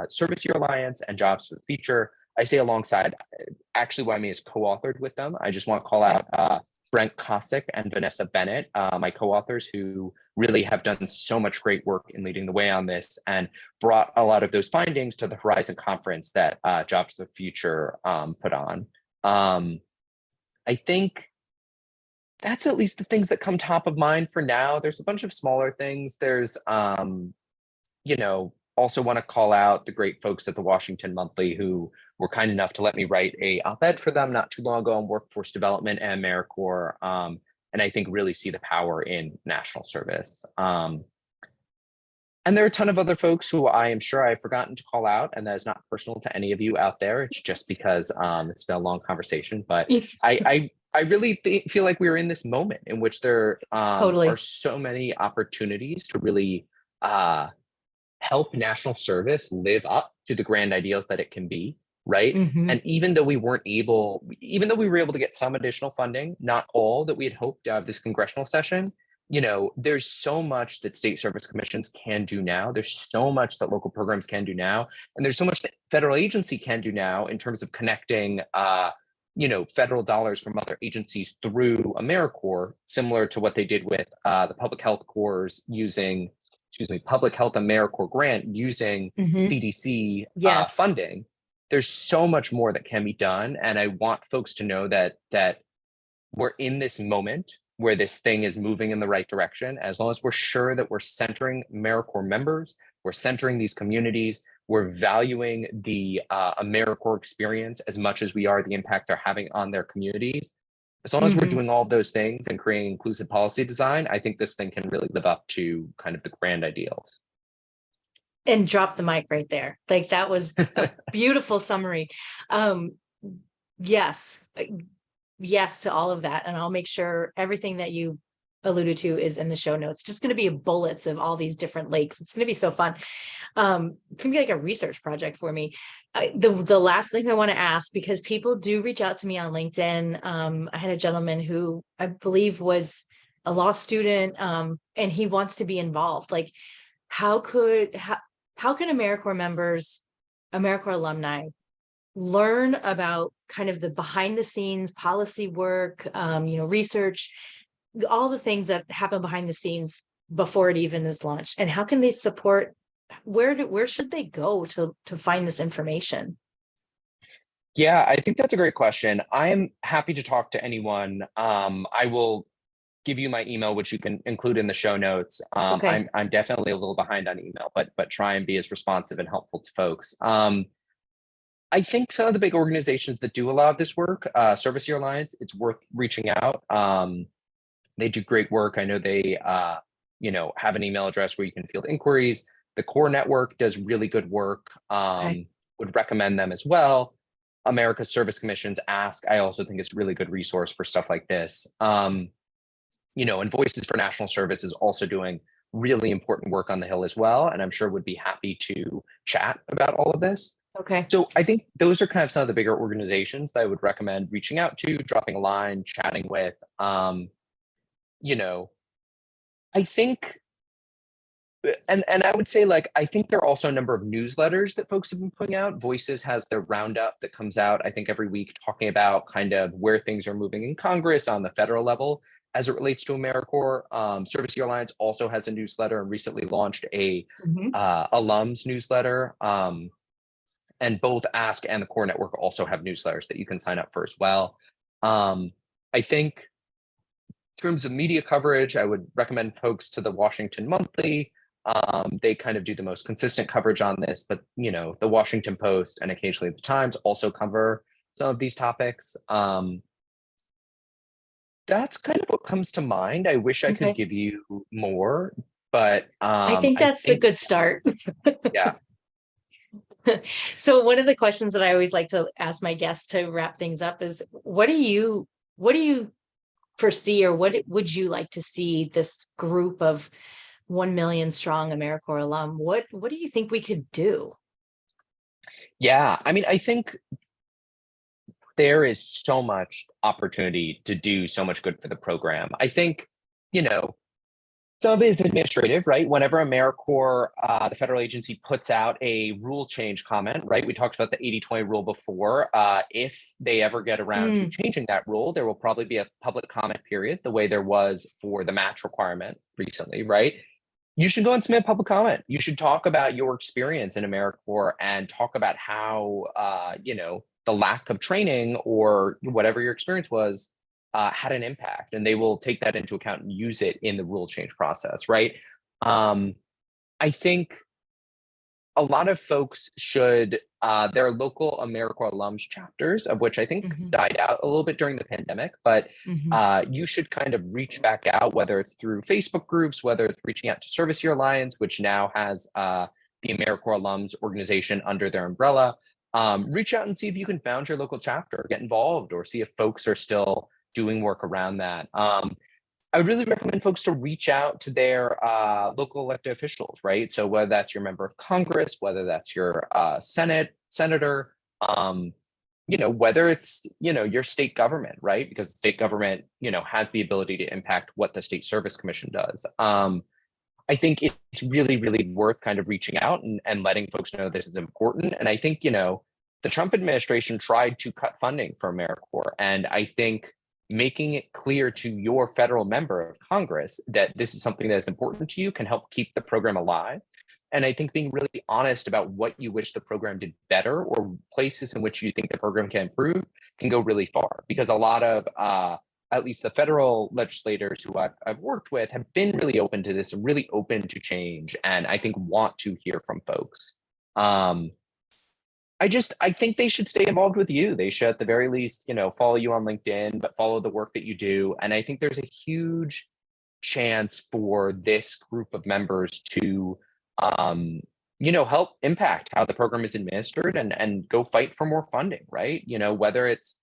Speaker 2: Service Year Alliance and Jobs for the Future. I say alongside, actually what I mean is co-authored with them. I just want to call out Brent Kosick and Vanessa Bennett, my co-authors, who really have done so much great work in leading the way on this and brought a lot of those findings to the Horizon conference that Jobs of the Future put on. I think that's at least the things that come top of mind for now. There's a bunch of smaller things. There's, also want to call out the great folks at the Washington Monthly who were kind enough to let me write a op-ed for them not too long ago on workforce development and AmeriCorps. And I think really see the power in national service. And there are a ton of other folks who I am sure I've forgotten to call out, and that is not personal to any of you out there. It's just because it's been a long conversation, but I really feel like we're in this moment in which there
Speaker 1: Totally.
Speaker 2: are so many opportunities to really help national service live up to the grand ideals that it can be, right?
Speaker 1: Mhm.
Speaker 2: And even though we were able to get some additional funding, not all that we had hoped out of this congressional session, there's so much that state service commissions can do now. There's so much that local programs can do now. And there's so much that federal agency can do now in terms of connecting, federal dollars from other agencies through AmeriCorps, similar to what they did with the public health corps using, public health AmeriCorps grant using
Speaker 1: Mhm.
Speaker 2: CDC
Speaker 1: Yes.
Speaker 2: funding. There's so much more that can be done. And I want folks to know that we're in this moment where this thing is moving in the right direction. As long as we're sure that we're centering AmeriCorps members, we're centering these communities, we're valuing the AmeriCorps experience as much as we are the impact they're having on their communities. As long as we're doing all of those things and creating inclusive policy design, I think this thing can really live up to kind of the grand ideals.
Speaker 1: And drop the mic right there. Like that was a beautiful summary. Yes. Yes to all of that. And I'll make sure everything that you alluded to is in the show notes. Just going to be bullets of all these different lakes. It's going to be so fun. It's going to be like a research project for me. The last thing I want to ask, because people do reach out to me on LinkedIn. I had a gentleman who I believe was a law student, and he wants to be involved. Like, how can AmeriCorps members, AmeriCorps alumni, learn about kind of the behind the scenes policy work, research, all the things that happen behind the scenes before it even is launched? And how can they support? Where should they go to find this information?
Speaker 2: Yeah, I think that's a great question. I'm happy to talk to anyone. I will give you my email, which you can include in the show notes.
Speaker 1: Okay.
Speaker 2: I'm definitely a little behind on email, but try and be as responsive and helpful to folks. I think some of the big organizations that do a lot of this work, Service Year Alliance, it's worth reaching out. They do great work. I know they, have an email address where you can field inquiries. The CorpsNetwork does really good work.
Speaker 1: Okay.
Speaker 2: Would recommend them as well. America's Service Commissions Ask, I also think is a really good resource for stuff like this. And Voices for National Service is also doing really important work on the Hill as well. And I'm sure would be happy to chat about all of this.
Speaker 1: Okay.
Speaker 2: So I think those are kind of some of the bigger organizations that I would recommend reaching out to, dropping a line, chatting with. I think, and I would say, like, I think there are also a number of newsletters that folks have been putting out. Voices has their roundup that comes out, I think, every week, talking about kind of where things are moving in Congress on the federal level as it relates to AmeriCorps. Service Year Alliance also has a newsletter and recently launched a alums newsletter. And both Ask and the CorpsNetwork also have newsletters that you can sign up for as well. I think in terms of media coverage, I would recommend folks to the Washington Monthly. They kind of do the most consistent coverage on this, but the Washington Post and occasionally the Times also cover some of these topics. That's kind of what comes to mind. I wish I could give you more, but
Speaker 1: I think that's a good start.
Speaker 2: Yeah.
Speaker 1: So one of the questions that I always like to ask my guests to wrap things up is, what do you foresee, or what would you like to see this group of 1 million strong AmeriCorps alum? What do you think we could do?
Speaker 2: Yeah, I mean, I think there is so much opportunity to do so much good for the program. I think, Some of it is administrative, right? Whenever AmeriCorps, the federal agency, puts out a rule change comment, right? We talked about the 80-20 rule before. If they ever get around to changing that rule, there will probably be a public comment period, the way there was for the match requirement recently, right? You should go and submit public comment. You should talk about your experience in AmeriCorps and talk about how, the lack of training or whatever your experience was had an impact, and they will take that into account and use it in the rule change process, right? I think a lot of folks should, there are local AmeriCorps alums chapters, of which I think died out a little bit during the pandemic, but you should kind of reach back out, whether it's through Facebook groups, whether it's reaching out to Service Year Alliance, which now has the AmeriCorps alums organization under their umbrella. Reach out and see if you can found your local chapter, get involved, or see if folks are still doing work around that. I would really recommend folks to reach out to their local elected officials, right? So whether that's your member of Congress, whether that's your senator, whether it's, your state government, right? Because the state government, has the ability to impact what the State Service Commission does. I think it's really, really worth kind of reaching out and letting folks know this is important. And I think, the Trump administration tried to cut funding for AmeriCorps. And I think making it clear to your federal member of Congress that this is something that is important to you can help keep the program alive. And I think being really honest about what you wish the program did better or places in which you think the program can improve can go really far. Because a lot of, at least the federal legislators who I've worked with have been really open to this and really open to change. And I think want to hear from folks. I think they should stay involved with you. They should, at the very least, follow you on LinkedIn, but follow the work that you do. And I think there's a huge chance for this group of members to, help impact how the program is administered and go fight for more funding, right? Whether it's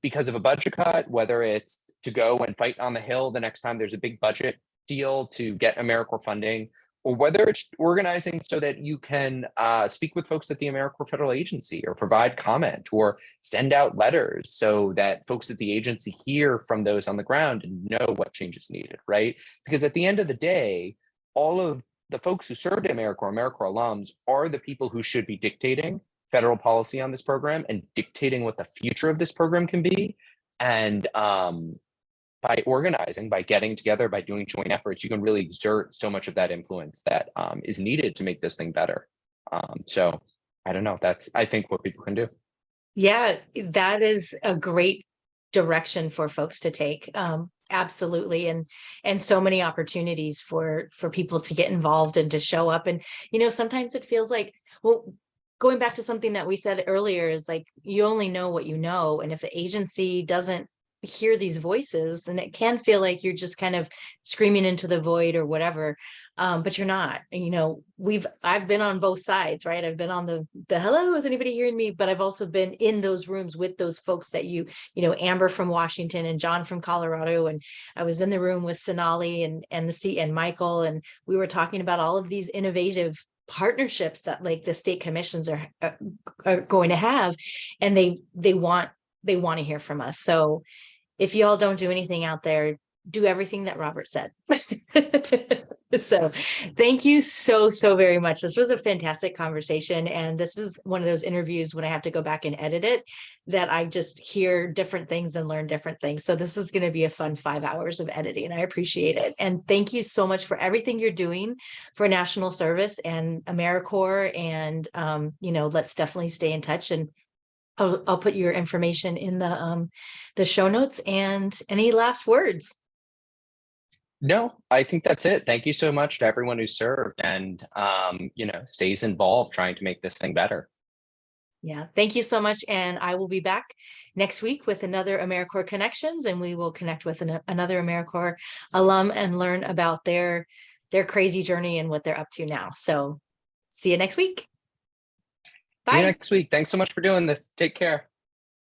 Speaker 2: because of a budget cut, whether it's to go and fight on the Hill the next time there's a big budget deal to get AmeriCorps funding, or whether it's organizing so that you can speak with folks at the AmeriCorps Federal Agency or provide comment or send out letters so that folks at the agency hear from those on the ground and know what change is needed, right? Because at the end of the day, all of the folks who served at AmeriCorps alums are the people who should be dictating federal policy on this program and dictating what the future of this program can be. And by organizing, by getting together, by doing joint efforts, you can really exert so much of that influence that is needed to make this thing better. So I don't know, that's, I think, what people can do.
Speaker 1: Yeah, that is a great direction for folks to take. Absolutely. And so many opportunities for people to get involved and to show up. And, sometimes it feels like, well, going back to something that we said earlier is like, you only know what you know. And if the agency doesn't hear these voices, and it can feel like you're just kind of screaming into the void or whatever, but you're not. I've been on both sides, right? I've been on the hello, is anybody hearing me? But I've also been in those rooms with those folks that Amber from Washington and John from Colorado, and I was in the room with Sonali and Michael, and we were talking about all of these innovative partnerships that like the state commissions are going to have, and they want to hear from us. So if y'all don't do anything out there, do everything that Robert said. So thank you so very much. This was a fantastic conversation. And this is one of those interviews when I have to go back and edit it, that I just hear different things and learn different things. So this is going to be a fun 5 hours of editing. I appreciate it. And thank you so much for everything you're doing for national service and AmeriCorps. And, let's definitely stay in touch, and I'll put your information in the show notes. And any last words?
Speaker 2: No, I think that's it. Thank you so much to everyone who served and, stays involved trying to make this thing better.
Speaker 1: Yeah, thank you so much. And I will be back next week with another AmeriCorps Connections, and we will connect with another AmeriCorps alum and learn about their crazy journey and what they're up to now. So see you next week. Bye.
Speaker 2: See you next week. Thanks so much for doing this. Take care.